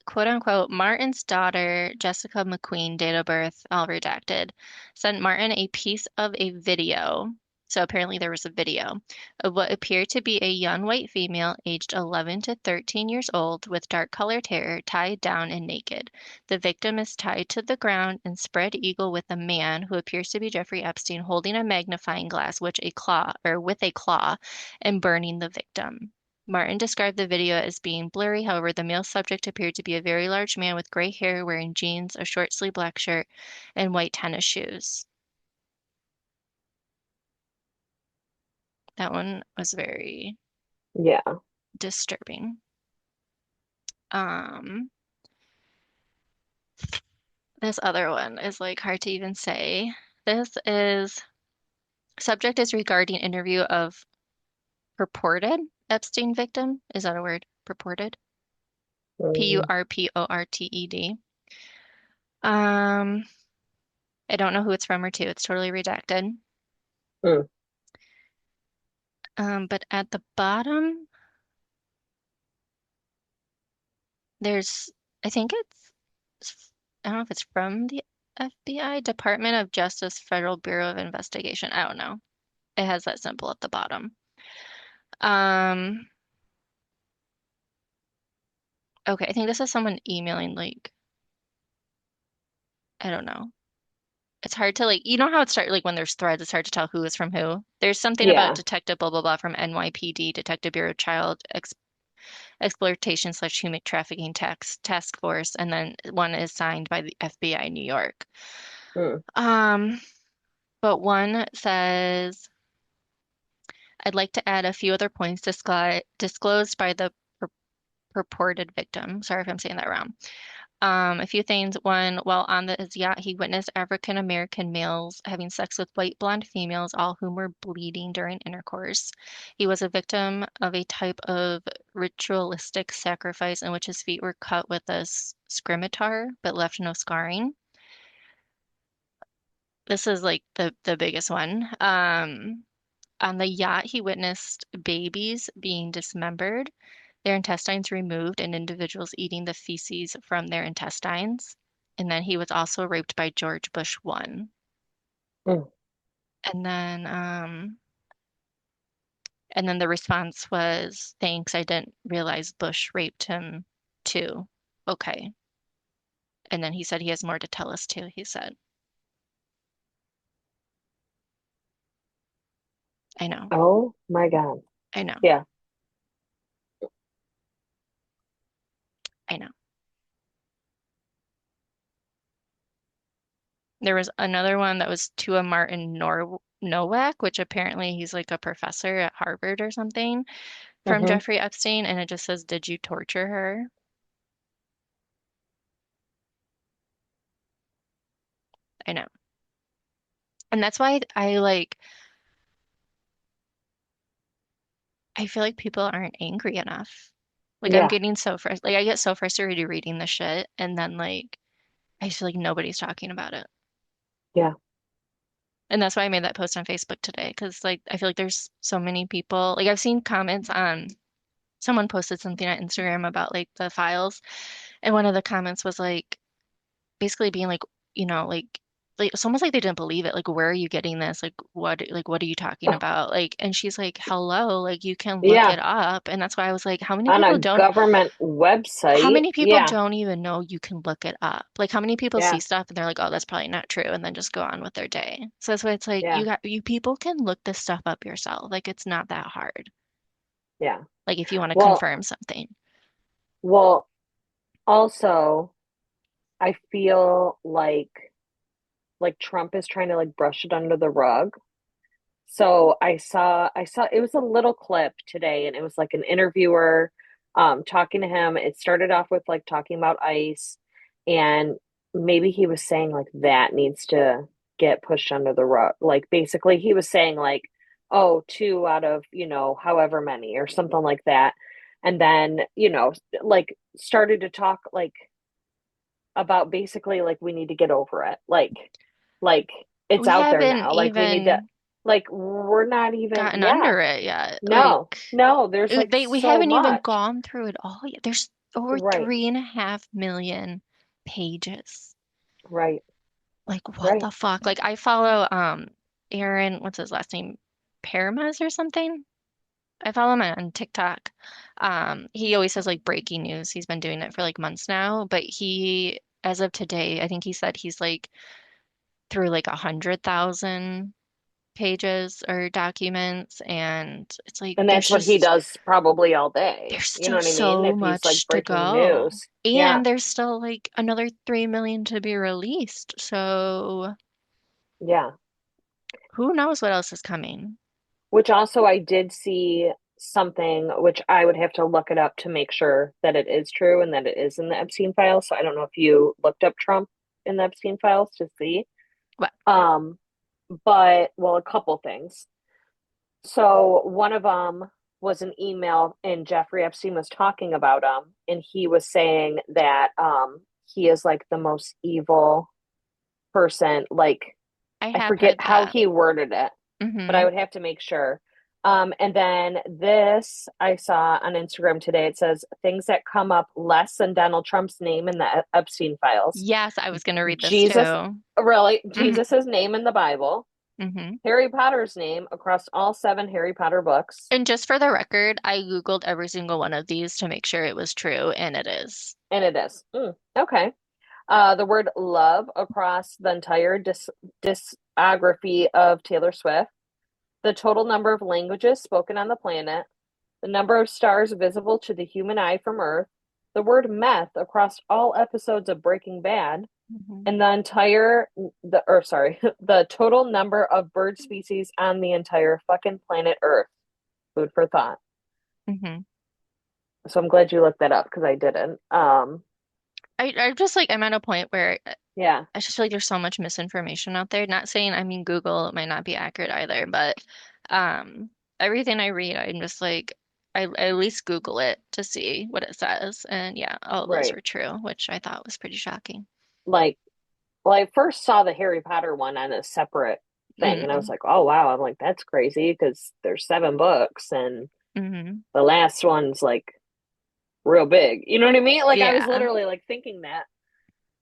S1: quote unquote, Martin's daughter, Jessica McQueen, date of birth, all redacted, sent Martin a piece of a video. So apparently there was a video of what appeared to be a young white female aged 11 to 13 years old with dark colored hair, tied down and naked. The victim is tied to the ground and spread eagle with a man who appears to be Jeffrey Epstein holding a magnifying glass with a claw and burning the victim. Martin described the video as being blurry. However, the male subject appeared to be a very large man with gray hair, wearing jeans, a short sleeve black shirt, and white tennis shoes. That one was very
S2: Yeah.
S1: disturbing. Um, this other one is like hard to even say. This is subject is regarding interview of purported Epstein victim. Is that a word? Purported?
S2: Mm,
S1: Purported. Um, I don't know who it's from or to. It's totally redacted.
S2: mm,
S1: But at the bottom, There's, I think I don't know if it's from the FBI, Department of Justice, Federal Bureau of Investigation. I don't know. It has that symbol at the bottom. Um, okay, I think this is someone emailing, like, I don't know. It's hard to like, you know how it starts like when there's threads, it's hard to tell who is from who. There's something about
S2: Yeah.
S1: Detective blah blah blah from NYPD, Detective Bureau Child Exploitation / Human Trafficking Task Force, and then one is signed by the FBI New York.
S2: Mm.
S1: Um, but one says, I'd like to add a few other points disclosed by the purported victim. Sorry if I'm saying that wrong. A few things. One, while on his yacht, he witnessed African American males having sex with white blonde females, all whom were bleeding during intercourse. He was a victim of a type of ritualistic sacrifice in which his feet were cut with a scimitar but left no scarring. This is like the biggest one. On the yacht, he witnessed babies being dismembered, their intestines removed, and individuals eating the feces from their intestines. And then he was also raped by George Bush one.
S2: Mm.
S1: And then, and then the response was, "Thanks, I didn't realize Bush raped him too." Okay. And then he said he has more to tell us too. He said, "I know,
S2: Oh my God.
S1: I know,
S2: Yeah.
S1: I know." There was another one that was to a Martin Nowak, which apparently he's like a professor at Harvard or something, from
S2: Hmm.
S1: Jeffrey Epstein, and it just says, "Did you torture her?" I know. And that's why I feel like people aren't angry enough. Like I'm
S2: Yeah.
S1: getting so frustrated. Like I get so frustrated reading the shit, and then like I feel like nobody's talking about it.
S2: Yeah.
S1: And that's why I made that post on Facebook today, because like I feel like there's so many people. Like I've seen comments on someone posted something on Instagram about like the files, and one of the comments was like basically being like, like it's almost like they didn't believe it. Like, where are you getting this? Like what are you talking
S2: Oh,
S1: about? Like, and she's like, hello, like you can look
S2: yeah.
S1: it up. And that's why I was like,
S2: On a government
S1: how
S2: website.
S1: many people
S2: Yeah.
S1: don't even know you can look it up? Like, how many people see
S2: Yeah.
S1: stuff and they're like, oh, that's probably not true, and then just go on with their day. So that's why it's like
S2: Yeah.
S1: you people can look this stuff up yourself. Like, it's not that hard.
S2: Yeah.
S1: Like, if you want to
S2: Well,
S1: confirm something.
S2: well, also, I feel like Trump is trying to like brush it under the rug. So I saw it was a little clip today and it was like an interviewer talking to him. It started off with like talking about ICE and maybe he was saying like that needs to get pushed under the rug. Like basically he was saying like, oh, two out of, however many or something like that. And then, like started to talk like about basically like we need to get over it. Like it's
S1: We
S2: out there
S1: haven't
S2: now. Like we need to
S1: even
S2: like we're not even
S1: gotten
S2: yeah.
S1: under it yet. Like,
S2: No. No, there's like
S1: we
S2: so
S1: haven't even
S2: much.
S1: gone through it all yet. There's over
S2: Right.
S1: 3.5 million pages.
S2: Right.
S1: Like, what
S2: Right.
S1: the fuck? Like, I follow Aaron, what's his last name? Paramas or something? I follow him on TikTok. He always says like breaking news. He's been doing it for like months now, but he, as of today, I think he said he's like through like 100,000 pages or documents, and it's like
S2: And that's what he does probably all day.
S1: there's
S2: You know
S1: still
S2: what I mean?
S1: so
S2: If he's like
S1: much to
S2: breaking
S1: go.
S2: news. Yeah.
S1: And there's still like another 3 million to be released. So
S2: Yeah.
S1: who knows what else is coming?
S2: Which also I did see something which I would have to look it up to make sure that it is true and that it is in the Epstein files. So I don't know if you looked up Trump in the Epstein files to see.
S1: What?
S2: Um, but well, a couple things. So one of them was an email, and Jeffrey Epstein was talking about him, and he was saying that he is like the most evil person. Like
S1: I
S2: I
S1: have
S2: forget
S1: heard
S2: how
S1: that.
S2: he worded it, but I
S1: Hmm.
S2: would have to make sure. And then this I saw on Instagram today. It says things that come up less than Donald Trump's name in the Epstein files.
S1: Yes, I was gonna read this
S2: Jesus,
S1: too.
S2: really,
S1: Hmm.
S2: Jesus's name in the Bible,
S1: Hmm.
S2: Harry Potter's name across all seven Harry Potter books,
S1: And just for the record, I Googled every single one of these to make sure it was true, and it is.
S2: and it is. Okay. The word love across the entire discography of Taylor Swift, the total number of languages spoken on the planet, the number of stars visible to the human eye from Earth, the word meth across all episodes of Breaking Bad,
S1: Hmm.
S2: and the entire the or sorry, the total number of bird species on the entire fucking planet Earth. Food for thought.
S1: Hmm.
S2: So I'm glad you looked that up because I didn't.
S1: I just like I'm at a point where
S2: Yeah,
S1: I just feel like there's so much misinformation out there. Not saying, I mean, Google might not be accurate either, but um, everything I read, I'm just like, I at least Google it to see what it says. And yeah, all of those
S2: right.
S1: were true, which I thought was pretty shocking.
S2: Like, well, I first saw the Harry Potter one on a separate thing, and I was
S1: Mm.
S2: like, oh wow, I'm like, that's crazy because there's seven books, and
S1: Hmm.
S2: the last one's like real big. You know what I mean? Like I was
S1: Yeah,
S2: literally like thinking that,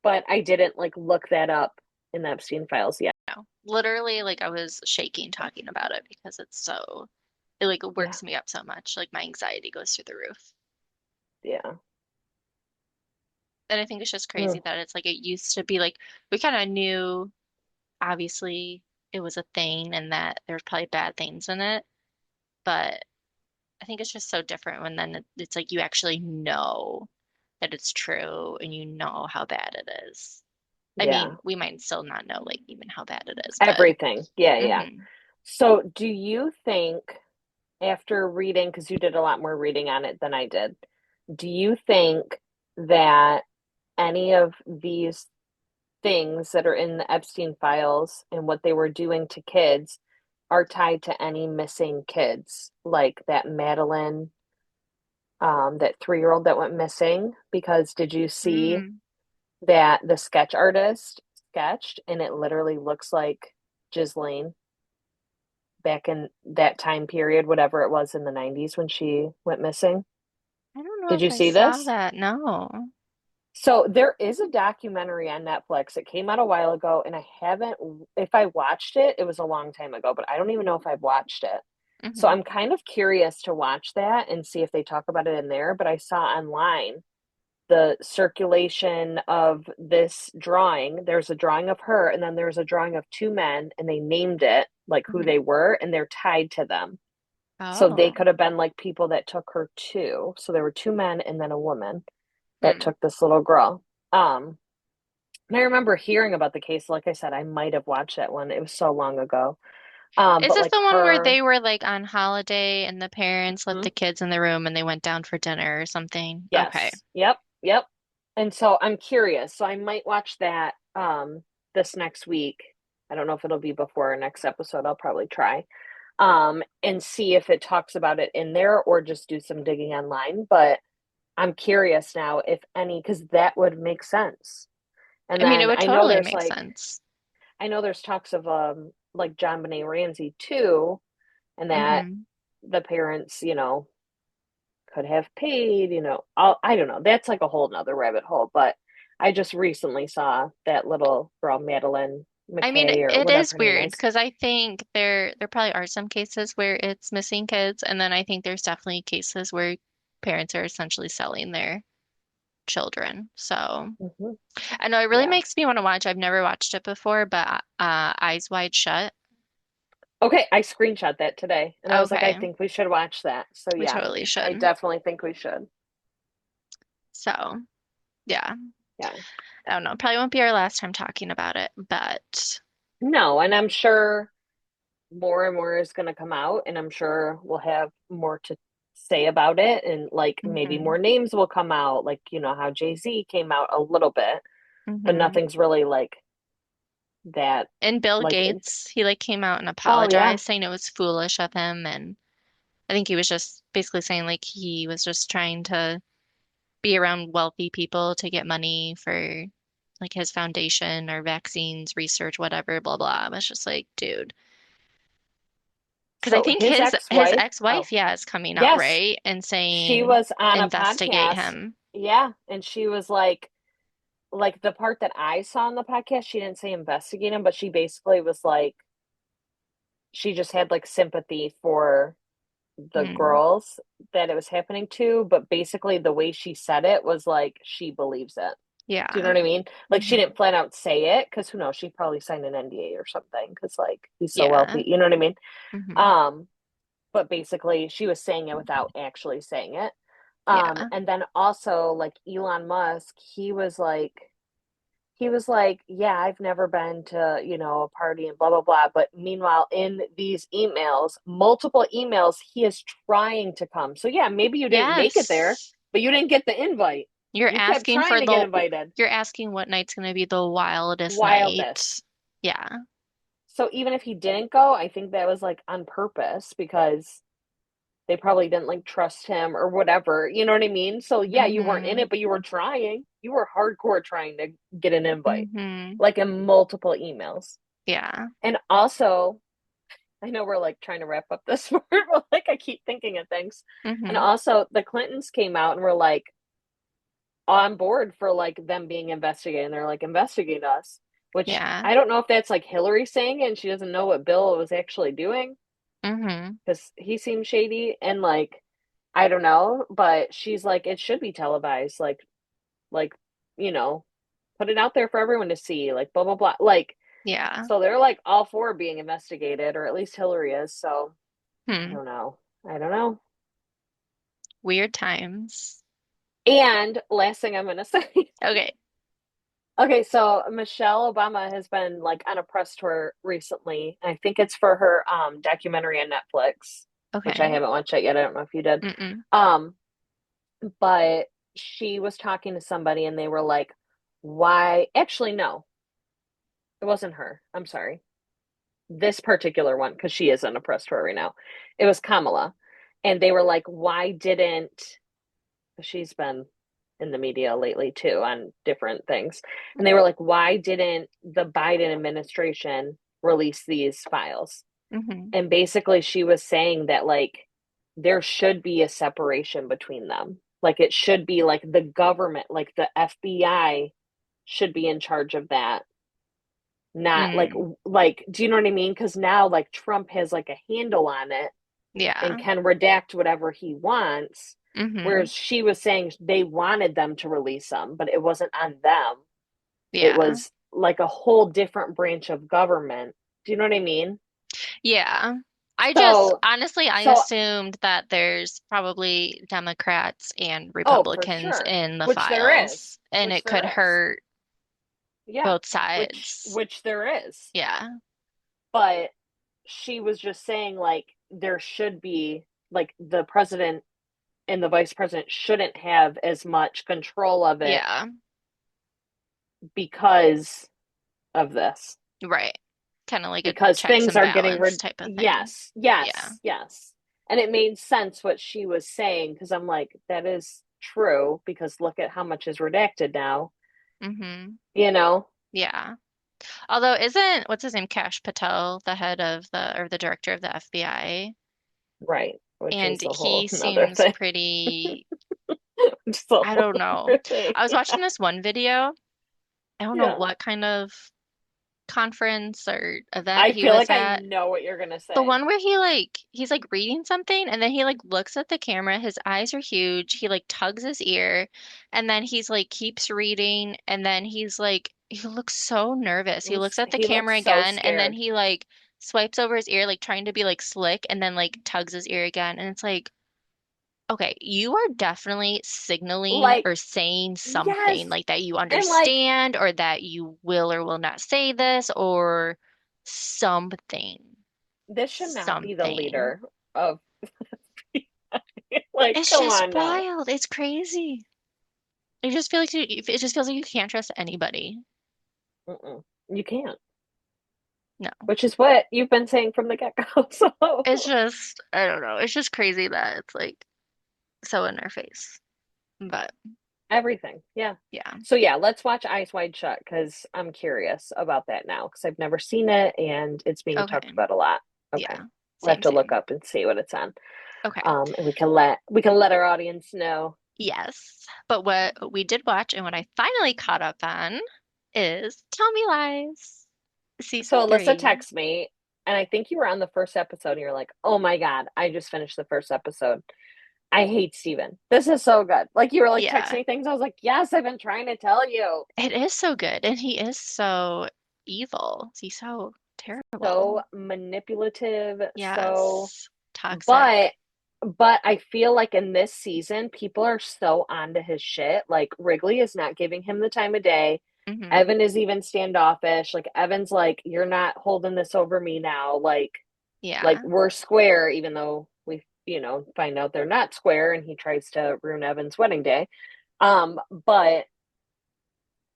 S2: but I didn't like look that up in the Epstein files yet.
S1: no, literally, like I was shaking talking about it because it like
S2: Yeah,
S1: works me up so much. Like my anxiety goes through the roof.
S2: yeah.
S1: And I think it's just
S2: Mm,
S1: crazy that it's like it used to be like we kind of knew obviously it was a thing and that there's probably bad things in it, but I think it's just so different when then it's like you actually know that it's true and you know how bad it is. I mean,
S2: yeah.
S1: we might still not know like even how bad it is, but
S2: Everything. Yeah, yeah.
S1: hmm.
S2: So, do you think after reading, because you did a lot more reading on it than I did, do you think that any of these things that are in the Epstein files and what they were doing to kids are tied to any missing kids, like that Madeline, that 3-year-old that went missing? Because did you see
S1: Mm.
S2: that the sketch artist sketched and it literally looks like Ghislaine back in that time period, whatever it was in the 90s when she went missing?
S1: I don't know
S2: Did
S1: if
S2: you
S1: I
S2: see
S1: saw
S2: this?
S1: that. No.
S2: So there is a documentary on Netflix. It came out a while ago, and I haven't, if I watched it, it was a long time ago, but I don't even know if I've watched it. So
S1: Hmm.
S2: I'm kind of curious to watch that and see if they talk about it in there. But I saw online the circulation of this drawing. There's a drawing of her, and then there's a drawing of two men, and they named it like who
S1: Hmm.
S2: they were, and they're tied to them. So they
S1: Oh.
S2: could have been like people that took her too. So there were two men and then a woman that
S1: Hmm.
S2: took this little girl. And I remember hearing about the case. Like I said, I might have watched that one. It was so long ago.
S1: Is
S2: But
S1: this
S2: like
S1: the one where
S2: her,
S1: they were like on holiday and the parents left
S2: mhm,
S1: the kids in the room and they went down for dinner or something? Okay.
S2: yes, yep, yep. And so I'm curious. So I might watch that this next week. I don't know if it'll be before our next episode. I'll probably try. And see if it talks about it in there or just do some digging online. But I'm curious now if any, because that would make sense. And
S1: I mean, it
S2: then
S1: would totally make sense.
S2: I know there's talks of like John Benet Ramsey too, and that
S1: Hmm.
S2: the parents, could have paid, I don't know. That's like a whole nother rabbit hole, but I just recently saw that little girl, Madeline
S1: I mean,
S2: McKay or
S1: it
S2: whatever
S1: is
S2: her name
S1: weird
S2: is.
S1: because I think there probably are some cases where it's missing kids, and then I think there's definitely cases where parents are essentially selling their children. So
S2: Hmm.
S1: I know it really
S2: Yeah.
S1: makes me want to watch. I've never watched it before, but Eyes Wide Shut.
S2: Okay, I screenshot that today and I was like, I
S1: Okay,
S2: think we should watch that. So
S1: we
S2: yeah,
S1: totally
S2: I
S1: should.
S2: definitely think we should.
S1: So yeah,
S2: Yeah.
S1: I don't know. Probably won't be our last time talking about it, but
S2: No, and I'm sure more and more is going to come out, and I'm sure we'll have more to say about it. And like maybe
S1: hmm.
S2: more names will come out, like, how Jay-Z came out a little bit, but
S1: Hmm.
S2: nothing's really like that.
S1: And Bill
S2: Like,
S1: Gates, he like came out and
S2: oh, yeah.
S1: apologized, saying it was foolish of him, and I think he was just basically saying like he was just trying to be around wealthy people to get money for like his foundation or vaccines research, whatever, blah blah. I was just like, dude, Because I
S2: So
S1: think
S2: his
S1: his
S2: ex-wife, oh,
S1: ex-wife, yeah, is coming out,
S2: yes,
S1: right? And
S2: she
S1: saying
S2: was on a
S1: investigate
S2: podcast.
S1: him.
S2: Yeah, and she was like the part that I saw in the podcast, she didn't say investigate him, but she basically was like, she just had like sympathy for the
S1: Hmm.
S2: girls that it was happening to, but basically the way she said it was like she believes it. Do you know
S1: Yeah.
S2: what I mean? Like she
S1: Hmm.
S2: didn't flat out say it because who knows, she probably signed an NDA or something because like he's so
S1: Yeah.
S2: wealthy. You know what I mean?
S1: Hmm.
S2: Um, but basically she was saying it without actually saying it.
S1: Yeah.
S2: And then also like Elon Musk, he was like, yeah, I've never been to, a party and blah, blah, blah. But meanwhile, in these emails, multiple emails, he is trying to come. So, yeah, maybe you didn't make it there,
S1: Yes.
S2: but you didn't get the invite.
S1: You're
S2: You kept
S1: asking
S2: trying
S1: for
S2: to get
S1: the
S2: invited.
S1: you're asking what night's gonna be the wildest night.
S2: Wildest.
S1: Yeah.
S2: So, even if he didn't go, I think that was like on purpose because they probably didn't like trust him or whatever. You know what I mean? So, yeah, you weren't in
S1: Hmm.
S2: it, but you were trying. You were hardcore trying to get an invite,
S1: Hmm.
S2: like in multiple emails.
S1: Yeah.
S2: And also, I know we're like trying to wrap up this part, but like I keep thinking of things. And
S1: Hmm.
S2: also, the Clintons came out and were like on board for like them being investigated. And they're like, investigate us, which
S1: Yeah.
S2: I don't know if that's like Hillary saying it and she doesn't know what Bill was actually doing
S1: Hmm.
S2: because he seemed shady. And like, I don't know, but she's like, it should be televised. Like, you know, put it out there for everyone to see, like, blah, blah, blah. Like,
S1: Yeah.
S2: so they're like all for being investigated, or at least Hillary is. So I
S1: Hmm.
S2: don't know. I don't know.
S1: Weird times.
S2: And last thing I'm going to say.
S1: Okay.
S2: Okay, so Michelle Obama has been like on a press tour recently. I think it's for her documentary on Netflix, which I
S1: Okay.
S2: haven't watched it yet. I don't know if you did.
S1: Mm-mm.
S2: Um, but she was talking to somebody and they were like, why? Actually, no, it wasn't her. I'm sorry. This particular one, because she is on a press tour right now. It was Kamala. And they were like, why didn't she's been in the media lately too on different things. And they were like, why didn't the Biden administration release these files?
S1: Hmm.
S2: And basically, she was saying that like there should be a separation between them. Like it should be like the government, like the FBI should be in charge of that. Not
S1: Mm.
S2: like do you know what I mean? Because now like Trump has like a handle on it and
S1: Yeah.
S2: can redact whatever he wants.
S1: Hmm.
S2: Whereas she was saying they wanted them to release them, but it wasn't on them. It
S1: Yeah.
S2: was like a whole different branch of government. Do you know what I mean?
S1: Yeah. I just
S2: So,
S1: honestly I
S2: so,
S1: assumed that there's probably Democrats and
S2: oh, for
S1: Republicans
S2: sure.
S1: in the
S2: Which there is.
S1: files, and
S2: Which
S1: it could
S2: there is.
S1: hurt
S2: Yeah.
S1: both
S2: Which
S1: sides.
S2: which there is.
S1: Yeah.
S2: But she was just saying like there should be like the president and the vice president shouldn't have as much control of it
S1: Yeah.
S2: because of this.
S1: Right. Kind of like a
S2: Because
S1: checks
S2: things
S1: and
S2: are getting
S1: balance
S2: rid.
S1: type of thing.
S2: Yes,
S1: Yeah.
S2: yes, yes. And it made sense what she was saying because I'm like, that is true because look at how much is redacted now,
S1: Hmm.
S2: you know?
S1: Yeah. Although isn't what's his name, Cash Patel, the head of the or the director of the FBI?
S2: Right. Which
S1: And
S2: is a whole
S1: he
S2: another
S1: seems
S2: thing.
S1: pretty,
S2: Just a
S1: I
S2: whole
S1: don't know.
S2: other thing.
S1: I was watching this one video. I don't know
S2: Yeah.
S1: what kind of conference or event
S2: I
S1: he
S2: feel
S1: was
S2: like I
S1: at.
S2: know what you're gonna
S1: The
S2: say.
S1: one where he's like reading something and then he like looks at the camera, his eyes are huge, he like tugs his ear and then he's like keeps reading and then he's like he looks so nervous. He looks at the
S2: He looks
S1: camera
S2: so
S1: again and then
S2: scared.
S1: he like swipes over his ear like trying to be like slick and then like tugs his ear again and it's like okay, you are definitely signaling
S2: Like,
S1: or saying
S2: yes.
S1: something like that you
S2: And like,
S1: understand or that you will or will not say this or something.
S2: this should not be the
S1: Something.
S2: leader of like,
S1: It's
S2: come
S1: just
S2: on now.
S1: wild. It's crazy. I just feel like it just feels like you can't trust anybody.
S2: Mm-mm. You can't.
S1: No.
S2: Which is what you've been saying from the get-go.
S1: It's
S2: So
S1: just, I don't know. It's just crazy that it's like so in their face. But
S2: everything. Yeah.
S1: yeah.
S2: So yeah, let's watch Eyes Wide Shut because I'm curious about that now because I've never seen it and it's being talked
S1: Okay.
S2: about a lot. Okay.
S1: Yeah.
S2: We'll have
S1: Same,
S2: to look
S1: same.
S2: up and see what it's on.
S1: Okay.
S2: And we can let our audience know.
S1: Yes. But what we did watch and what I finally caught up on is Tell Me Lies, season
S2: So Alyssa
S1: 3.
S2: texted me, and I think you were on the first episode, and you're like, "Oh my God, I just finished the first episode. I hate Steven. This is so good." Like you were like texting
S1: Yeah,
S2: me things. I was like, "Yes, I've been trying to tell you."
S1: it is so good. And he is so evil. He's so
S2: So
S1: terrible.
S2: manipulative, so
S1: Yes. Toxic.
S2: but I feel like in this season, people are so onto his shit. Like Wrigley is not giving him the time of day.
S1: Hmm.
S2: Evan is even standoffish. Like Evan's like, "You're not holding this over me now." Like
S1: Yeah,
S2: we're square, even though we, find out they're not square, and he tries to ruin Evan's wedding day. But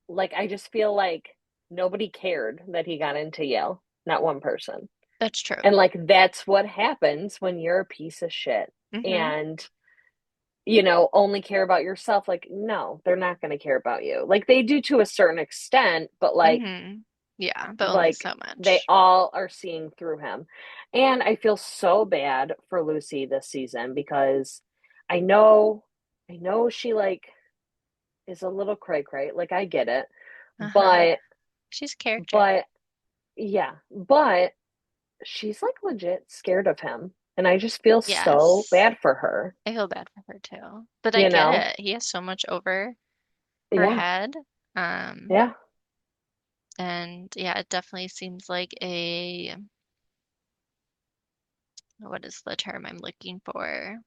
S2: like I just feel like nobody cared that he got into Yale. Not one person.
S1: that's true.
S2: And like that's what happens when you're a piece of shit
S1: Hmm.
S2: and only care about yourself. Like, no, they're not going to care about you. Like they do to a certain extent, but
S1: Hmm. Yeah, but only
S2: like
S1: so
S2: they
S1: much.
S2: all are seeing through him. And I feel so bad for Lucy this season because I know I know she like is a little cray cray. Like I get it.
S1: Uh-huh.
S2: But
S1: She's a character.
S2: but yeah, but she's like legit scared of him. And I just feel so
S1: Yes.
S2: bad for her,
S1: I feel bad for her too. But I
S2: you
S1: get
S2: know?
S1: it. He has so much over her
S2: Yeah.
S1: head. Um,
S2: Yeah.
S1: and yeah, it definitely seems like a, what is the term I'm looking for?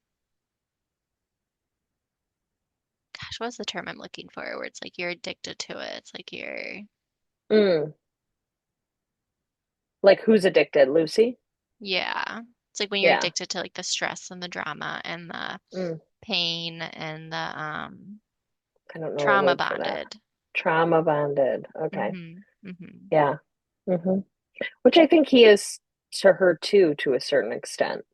S1: Gosh, what's the term I'm looking for? Where it's like you're addicted to it. It's like you're,
S2: Mm. Like who's addicted? Lucy?
S1: yeah. It's like when you're
S2: Yeah.
S1: addicted to like the stress and the drama and the
S2: Mm.
S1: pain and the
S2: I don't know a
S1: trauma
S2: word for that.
S1: bonded.
S2: Trauma bonded. Okay.
S1: Hmm. Hmm.
S2: Yeah. Hmm. Which I think he is to her too, to a certain extent.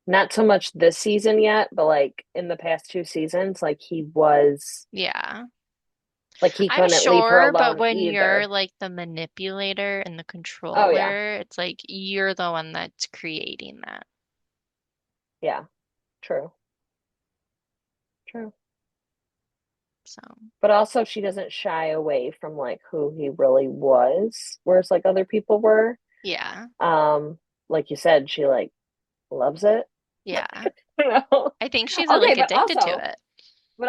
S2: Not so much this season yet, but like in the past two seasons, like he was,
S1: Yeah.
S2: like he
S1: I'm
S2: couldn't leave her
S1: sure, but
S2: alone
S1: when you're
S2: either.
S1: like the manipulator and the
S2: Oh yeah.
S1: controller, it's like you're the one that's creating that.
S2: Yeah. True. True.
S1: So,
S2: But also she doesn't shy away from like who he really was, whereas like other people were.
S1: yeah.
S2: Um, like you said, she like loves it.
S1: Yeah.
S2: You know?
S1: I think she's
S2: Okay,
S1: like
S2: but
S1: addicted to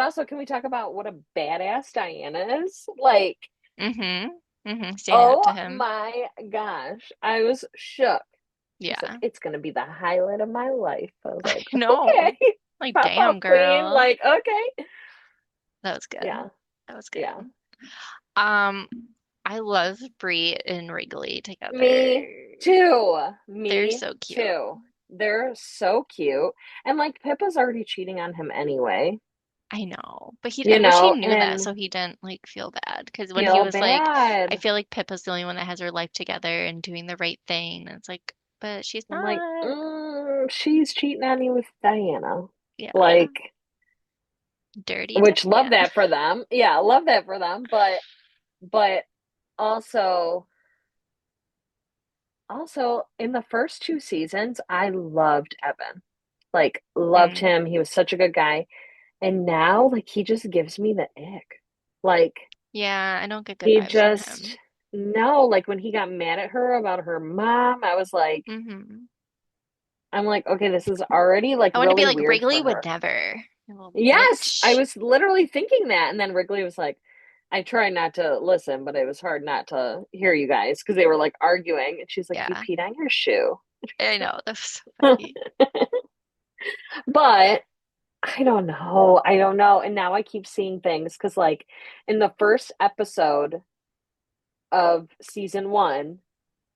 S2: also,
S1: it.
S2: can we talk about what a badass Diana is? Like,
S1: Mm-hmm. Mm-hmm. Standing up
S2: oh
S1: to him.
S2: my gosh, I was shook. She's like,
S1: Yeah.
S2: it's gonna be the highlight of my life. I was
S1: I
S2: like,
S1: know.
S2: okay,
S1: Like,
S2: pop
S1: damn,
S2: up, queen.
S1: girl.
S2: Like, okay,
S1: That was good.
S2: yeah,
S1: That was good.
S2: yeah.
S1: Um, I love Bree and Wrigley
S2: Me
S1: together.
S2: too.
S1: They're
S2: Me
S1: so cute.
S2: too. They're so cute, and like Pippa's already cheating on him anyway.
S1: I know, but I wish he knew that
S2: And
S1: so he didn't like feel bad. Because when he
S2: feel
S1: was like, I
S2: bad.
S1: feel like Pippa's the only one that has her life together and doing the right thing. And it's like, but she's
S2: I'm like,
S1: not.
S2: she's cheating on you with Diana.
S1: Yeah.
S2: Like,
S1: Dirty
S2: which love
S1: Diane.
S2: that for them. Yeah, love that for them. But also in the first two seasons, I loved Evan. Like, loved
S1: Mm.
S2: him. He was such a good guy. And now, like, he just gives me the ick. Like,
S1: Yeah, I don't get good
S2: he
S1: vibes from
S2: just,
S1: him.
S2: no, like when he got mad at her about her mom, I was like,
S1: Hmm.
S2: I'm like, okay, this is already like
S1: I want to be
S2: really
S1: like
S2: weird
S1: Wrigley
S2: for
S1: would
S2: her.
S1: never. You little
S2: Yes, I
S1: bitch.
S2: was literally thinking that. And then Wrigley was like, I try not to listen, but it was hard not to hear you guys because they were like arguing. And she's like, he
S1: Yeah,
S2: peed on your shoe.
S1: I know. That was so funny.
S2: But I don't know. I don't know. And now I keep seeing things because, like, in the first episode of season one,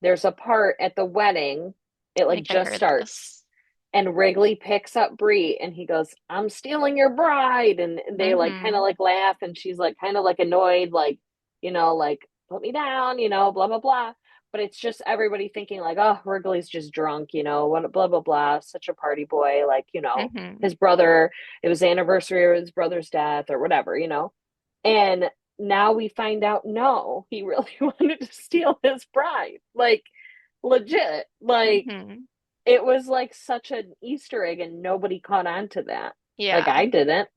S2: there's a part at the wedding. It
S1: I
S2: like
S1: think I
S2: just
S1: heard
S2: starts.
S1: this.
S2: And Wrigley picks up Bree and he goes, I'm stealing your bride. And they like kind of
S1: Hmm.
S2: like laugh and she's like kind of like annoyed, like, like put me down, blah, blah, blah. But it's just everybody thinking like, oh, Wrigley's just drunk, what blah, blah, blah, such a party boy, like,
S1: Hmm.
S2: his brother, it was the anniversary of his brother's death or whatever. And now we find out no, he really wanted to steal his bride. Like legit. Like
S1: Hmm.
S2: it was like such an Easter egg and nobody caught on to that. Like
S1: Yeah.
S2: I didn't.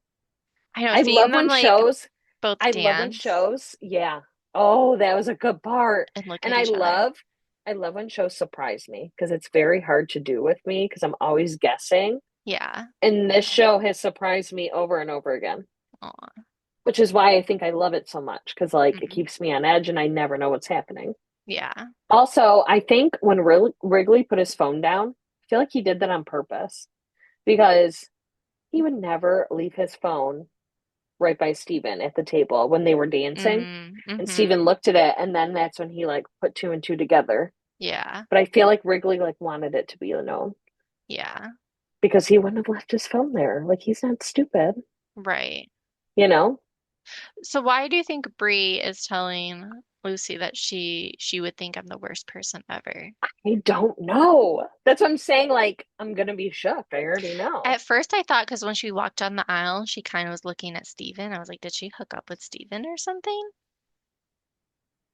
S1: I know,
S2: I
S1: seeing
S2: love
S1: them
S2: when
S1: like
S2: shows,
S1: both
S2: I love when
S1: dance
S2: shows, yeah. Oh, that was a good part.
S1: and look
S2: And
S1: at each other.
S2: I love when shows surprise me because it's very hard to do with me because I'm always guessing.
S1: Yeah.
S2: And this show has surprised me over and over again,
S1: Aw.
S2: which is why I think I love it so much because like it
S1: Mm.
S2: keeps me on edge and I never know what's happening.
S1: Yeah.
S2: Also, I think when Wrigley put his phone down, I feel like he did that on purpose because he would never leave his phone right by Steven at the table when they were dancing.
S1: Mm,
S2: And Steven
S1: mm-hmm.
S2: looked at it, and then that's when he like put two and two together.
S1: Yeah.
S2: But I feel like Wrigley like wanted it to be known
S1: Yeah.
S2: because he wouldn't have left his phone there. Like he's not stupid,
S1: Right.
S2: you know?
S1: So why do you think Bree is telling Lucy that she would think I'm the worst person ever?
S2: I don't know. That's what I'm saying. Like I'm gonna be shook. I already know.
S1: At first I thought because when she walked down the aisle, she kind of was looking at Steven. I was like, did she hook up with Steven or something?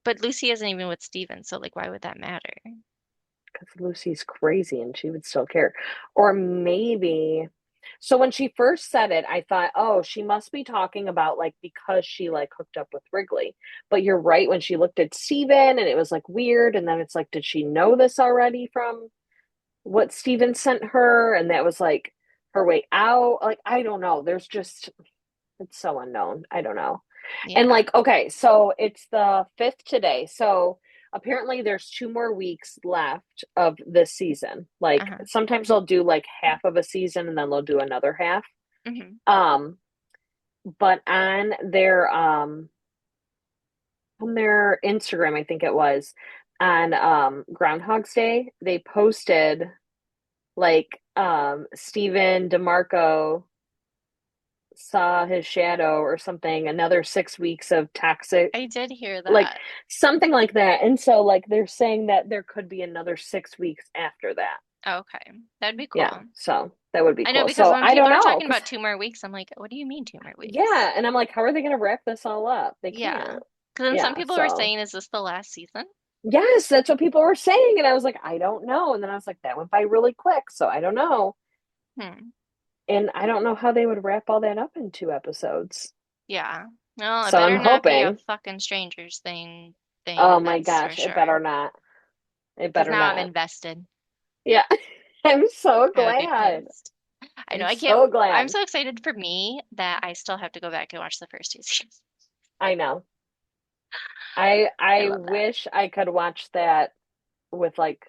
S1: But Lucy isn't even with Steven, so like why would that matter?
S2: Because Lucy's crazy and she would still care. Or maybe. So when she first said it, I thought, oh, she must be talking about like because she like hooked up with Wrigley. But you're right, when she looked at Steven and it was like weird, and then it's like, did she know this already from what Steven sent her? And that was like her way out. Like, I don't know. There's just it's so unknown. I don't know. And
S1: Yeah.
S2: like, okay, so it's the fifth today. So apparently there's 2 more weeks left of this season. Like
S1: Uh-huh.
S2: sometimes they'll do like half of a season and then they'll do another half.
S1: Hmm.
S2: Um, but on their Instagram, I think it was, on Groundhog's Day, they posted like Steven DeMarco saw his shadow or something, another 6 weeks of toxic,
S1: I did hear
S2: like
S1: that.
S2: something like that. And so, like, they're saying that there could be another 6 weeks after that.
S1: Okay. That'd be
S2: Yeah.
S1: cool.
S2: So that would be
S1: I know
S2: cool.
S1: because
S2: So
S1: when
S2: I
S1: people
S2: don't
S1: are
S2: know.
S1: talking
S2: Cause,
S1: about 2 more weeks, I'm like, what do you mean 2 more weeks?
S2: yeah. And I'm like, how are they going to wrap this all up? They
S1: Yeah.
S2: can't.
S1: Because then some
S2: Yeah.
S1: people were
S2: So,
S1: saying, is this the last season?
S2: yes, that's what people were saying. And I was like, I don't know. And then I was like, that went by really quick. So I don't know.
S1: Hmm.
S2: And I don't know how they would wrap all that up in 2 episodes.
S1: Yeah. Well, it
S2: So I'm
S1: better not be a
S2: hoping.
S1: fucking Strangers thing,
S2: Oh my
S1: that's for
S2: gosh, it
S1: sure.
S2: better not. It
S1: Because
S2: better
S1: now I'm
S2: not.
S1: invested.
S2: Yeah. I'm so
S1: I would be
S2: glad.
S1: pissed. I know
S2: I'm
S1: I can't.
S2: so
S1: I'm
S2: glad.
S1: so excited for me that I still have to go back and watch the first two seasons.
S2: I know.
S1: I
S2: I
S1: love that.
S2: wish I could watch that with like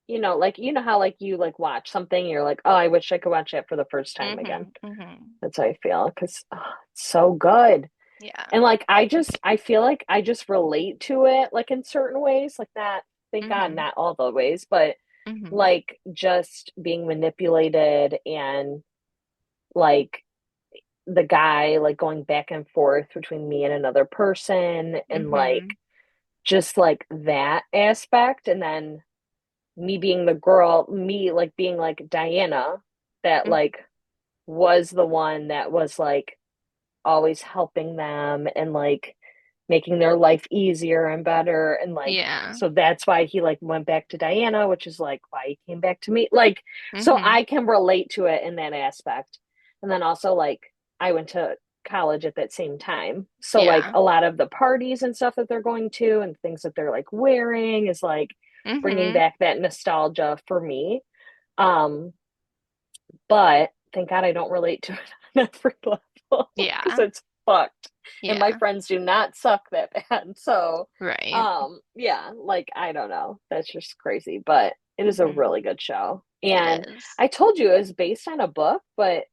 S2: you know how like you like watch something, you're like, oh, I wish I could watch it for the first time again.
S1: Mm-hmm. Mm-hmm.
S2: That's how I feel because it's so good.
S1: Yeah.
S2: And like I feel like I just relate to it like in certain ways, like not thank God
S1: Mm-hmm.
S2: not all the ways, but
S1: Mm-hmm.
S2: like just being manipulated and like the guy like going back and forth between me and another person and like
S1: Mm-hmm.
S2: just like that aspect and then me being the girl, me like being like Diana that
S1: Mm.
S2: like was the one that was like always helping them and like making their life easier and better and like
S1: Yeah.
S2: so that's why he like went back to Diana, which is like why he came back to me, like so
S1: Mm-hmm.
S2: I can relate to it in that aspect. And then also like I went to college at that same time, so like
S1: Yeah.
S2: a lot of the parties and stuff that they're going to and things that they're like wearing is like bringing
S1: Mm-hmm.
S2: back that nostalgia for me. um but thank God I don't relate to it on every level because
S1: Yeah.
S2: it's fucked. And my
S1: Yeah.
S2: friends do not suck that bad. So,
S1: Right.
S2: yeah, like I don't know. That's just crazy, but it is a
S1: Mm-hmm.
S2: really good show.
S1: It
S2: And
S1: is.
S2: I told you it was based on a book, but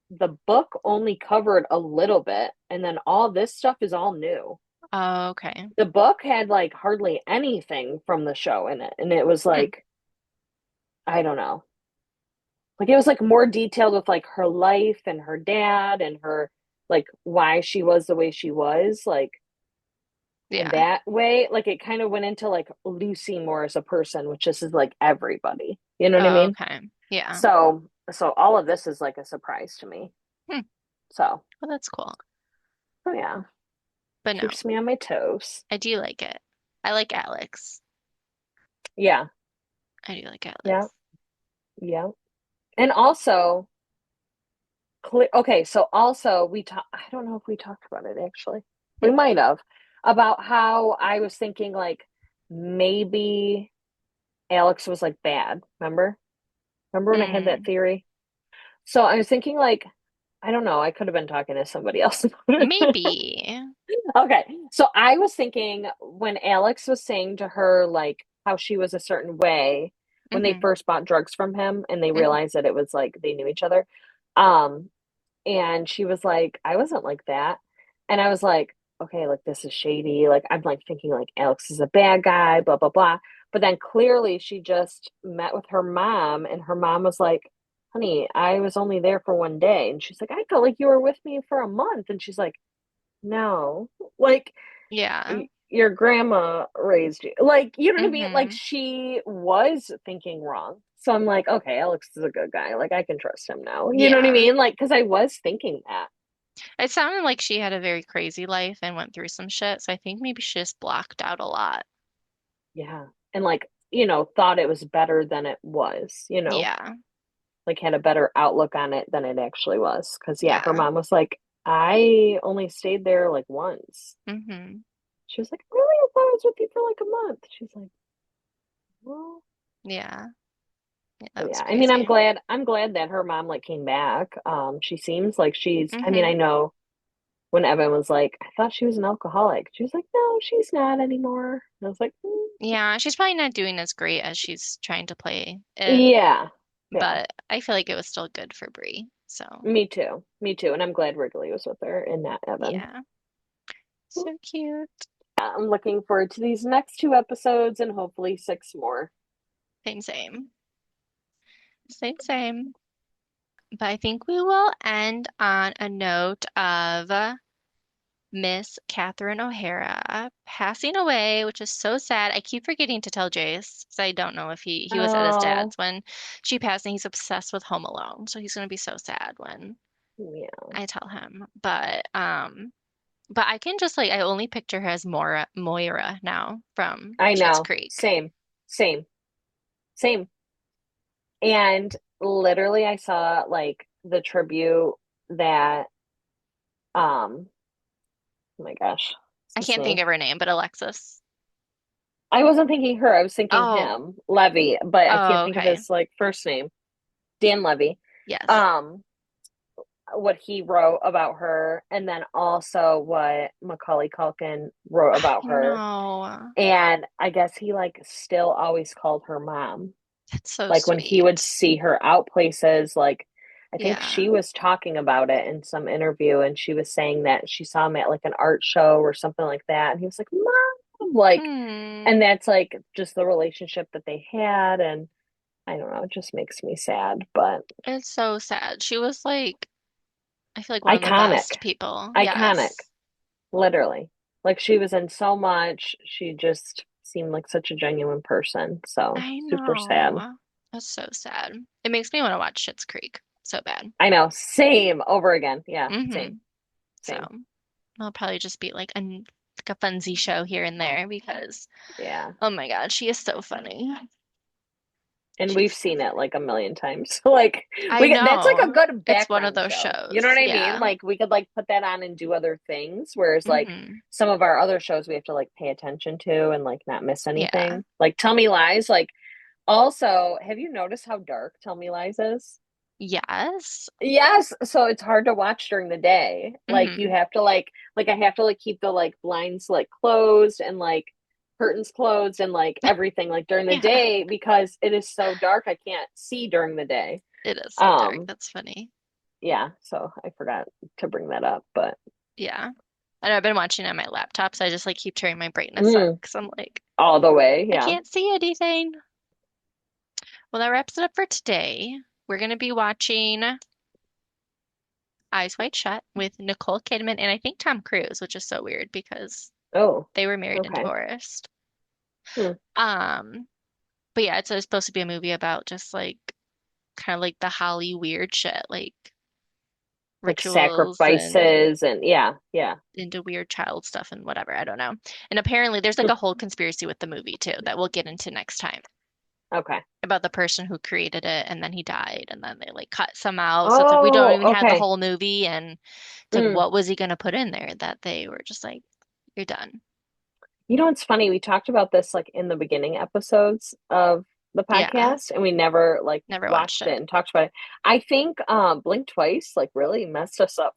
S2: the book only covered a little bit, and then all this stuff is all new.
S1: Oh, okay.
S2: The book had like hardly anything from the show in it, and it was
S1: Hmm.
S2: like, I don't know. Like it was like more detailed with like her life and her dad and her like why she was the way she was, like in
S1: Yeah.
S2: that way. Like it kind of went into like Lucy more as a person, which is like everybody. You know what I
S1: Oh,
S2: mean?
S1: okay. Yeah.
S2: So all of this is like a surprise to me.
S1: Hmm.
S2: So
S1: Well, that's cool.
S2: oh yeah,
S1: But no,
S2: keeps me on my toes.
S1: I do like it. I like Alex.
S2: Yeah,
S1: I do like
S2: yeah.
S1: Alex.
S2: Yeah. And also, okay, so also we talk I don't know if we talked about it actually. We might have about how I was thinking like maybe Alex was like bad. Remember? Remember when I had that
S1: Mm,
S2: theory? So I was thinking like I don't know, I could have been talking to somebody else about it.
S1: maybe.
S2: Okay. So I was thinking when Alex was saying to her like how she was a certain way when they
S1: Hmm.
S2: first bought drugs from him and they
S1: Hmm.
S2: realized that it was like they knew each other. Um and she was like, I wasn't like that. And I was like, okay, like this is shady. Like I'm like thinking like Alex is a bad guy, blah blah blah. But then clearly she just met with her mom and her mom was like, honey, I was only there for 1 day. And she's like, I felt like you were with me for a month. And she's like, no, like
S1: Yeah.
S2: your grandma raised you. Like, you know what I mean? Like
S1: Hmm.
S2: she was thinking wrong. So I'm like, okay, Alex is a good guy. Like I can trust him now. You know what I
S1: Yeah.
S2: mean? Like, because I was thinking that.
S1: It sounded like she had a very crazy life and went through some shit, so I think maybe she just blocked out a lot.
S2: Yeah. And like, thought it was better than it was,
S1: Yeah.
S2: like had a better outlook on it than it actually was. Cause yeah, her
S1: Yeah.
S2: mom was like, I only stayed there like once.
S1: Hmm.
S2: She was like, really? I thought I was with you for like a month. She's like, well,
S1: Yeah. Yeah,
S2: so
S1: that was
S2: yeah, I mean, I'm
S1: crazy.
S2: glad I'm glad that her mom like came back. She seems like I mean,
S1: Hmm.
S2: I know when Evan was like, I thought she was an alcoholic. She was like, no, she's not anymore. And I was like,
S1: Yeah, she's probably not doing as great as she's trying to play it,
S2: yeah, yeah,
S1: but I feel like it was still good for Brie. So,
S2: me too, me too. And I'm glad Wrigley was with her and not Evan.
S1: yeah. So cute.
S2: Yeah, I'm looking forward to these next 2 episodes and hopefully 6 more.
S1: Same, same. Same, same. But I think we will end on a note of Miss Catherine O'Hara passing away, which is so sad. I keep forgetting to tell Jace, because I don't know if he was at his
S2: Oh,
S1: dad's when she passed, and he's obsessed with Home Alone. So he's gonna be so sad when
S2: yeah,
S1: I tell him. But I can just like I only picture her as Moira now from
S2: I
S1: Schitt's
S2: know.
S1: Creek.
S2: Same, same. And literally, I saw like the tribute that oh my gosh,
S1: I
S2: what's his
S1: can't think
S2: name?
S1: of her name, but Alexis.
S2: I wasn't thinking her. I was thinking
S1: Oh,
S2: him, Levy, but I
S1: oh,
S2: can't think of
S1: okay.
S2: his like first name. Dan Levy.
S1: Yes.
S2: Um, what he wrote about her, and then also what Macaulay Culkin wrote
S1: I
S2: about her.
S1: know.
S2: And I guess he like still always called her mom.
S1: That's so
S2: Like when he would
S1: sweet.
S2: see her out places, like I think
S1: Yeah.
S2: she was talking about it in some interview, and she was saying that she saw him at like an art show or something like that, and he was like, "Mom," like, and
S1: Hmm.
S2: that's like just the relationship that they had, and I don't know, it just makes me sad, but
S1: It's so sad. She was like, I feel like one of the
S2: iconic,
S1: best people.
S2: iconic,
S1: Yes.
S2: literally. Like she was in so much, she just seemed like such a genuine person. So
S1: I
S2: super sad.
S1: know. That's so sad. It makes me want to watch Schitt's Creek so bad.
S2: I know, same over again. Yeah,
S1: Hmm.
S2: same,
S1: So
S2: same.
S1: it'll probably just be like a funsy show here and there because
S2: Yeah.
S1: oh my God, she is so funny.
S2: And we've
S1: She's so
S2: seen it
S1: funny.
S2: like a million times. Like
S1: I
S2: we get that's like a
S1: know.
S2: good
S1: It's one of
S2: background
S1: those
S2: show. You know what
S1: shows.
S2: I mean?
S1: Yeah.
S2: Like we could like put that on and do other things. Whereas like
S1: Hmm.
S2: some of our other shows we have to like pay attention to and like not miss
S1: Yeah.
S2: anything. Like Tell Me Lies. Like also, have you noticed how dark Tell Me Lies is?
S1: Yes.
S2: Yes, so it's hard to watch during the day. Like you
S1: Hmm.
S2: have to like I have to like keep the like blinds like closed and like curtains closed and like everything like during the
S1: Yeah.
S2: day because it is so dark I can't see during the day.
S1: It is so dark.
S2: Um
S1: That's funny.
S2: yeah, so I forgot to bring that up, but
S1: Yeah. I know I've been watching on my laptop, so I just like keep turning my brightness up
S2: mm,
S1: because I'm like,
S2: all the way,
S1: I
S2: yeah.
S1: can't see anything. Well, that wraps it up for today. We're gonna be watching Eyes Wide Shut with Nicole Kidman and I think Tom Cruise, which is so weird because
S2: Oh,
S1: they were married and
S2: okay.
S1: divorced.
S2: Hmm.
S1: Um, but yeah, it's supposed to be a movie about just like kind of like the Holly weird shit, like
S2: Like
S1: rituals and
S2: sacrifices and yeah, yeah.
S1: into weird child stuff and whatever. I don't know. And apparently there's like a whole conspiracy with the movie too that we'll get into next time.
S2: Okay.
S1: about the person who created it, and then he died, and then they like cut some out. So it's like we don't
S2: Oh,
S1: even have the
S2: okay.
S1: whole movie, and it's like
S2: Mm.
S1: what was he gonna put in there that they were just like, you're done.
S2: You know, it's funny. We talked about this like in the beginning episodes of the
S1: Yeah,
S2: podcast, and we never like
S1: never watched
S2: watched it
S1: it.
S2: and talked about it. I think Blink Twice like really messed us up.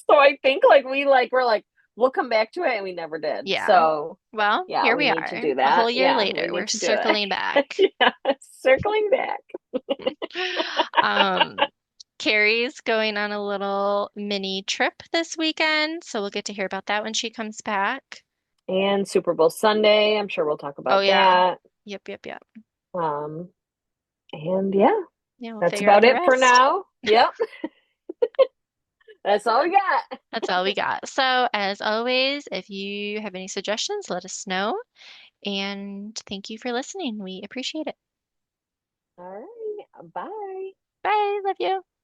S2: So I think like we like we're like we'll come back to it and we never did.
S1: Yeah.
S2: So
S1: Well,
S2: yeah,
S1: here
S2: we
S1: we
S2: need to
S1: are,
S2: do
S1: a
S2: that.
S1: whole year
S2: Yeah, we
S1: later. We're
S2: need to do
S1: circling
S2: it.
S1: back.
S2: Yeah, circling back.
S1: Um, Carrie's going on a little mini trip this weekend, so we'll get to hear about that when she comes back.
S2: And Super Bowl Sunday, I'm sure we'll talk
S1: Oh
S2: about
S1: yeah.
S2: that.
S1: Yep, yep, yep.
S2: Um, and yeah,
S1: Yeah, we'll
S2: that's
S1: figure out
S2: about
S1: the
S2: it for
S1: rest.
S2: now. Yep, that's all we got.
S1: That's all we got. So, as always, if you have any suggestions, let us know. And thank you for listening. We appreciate it.
S2: All right, bye.
S1: Bye. Love you.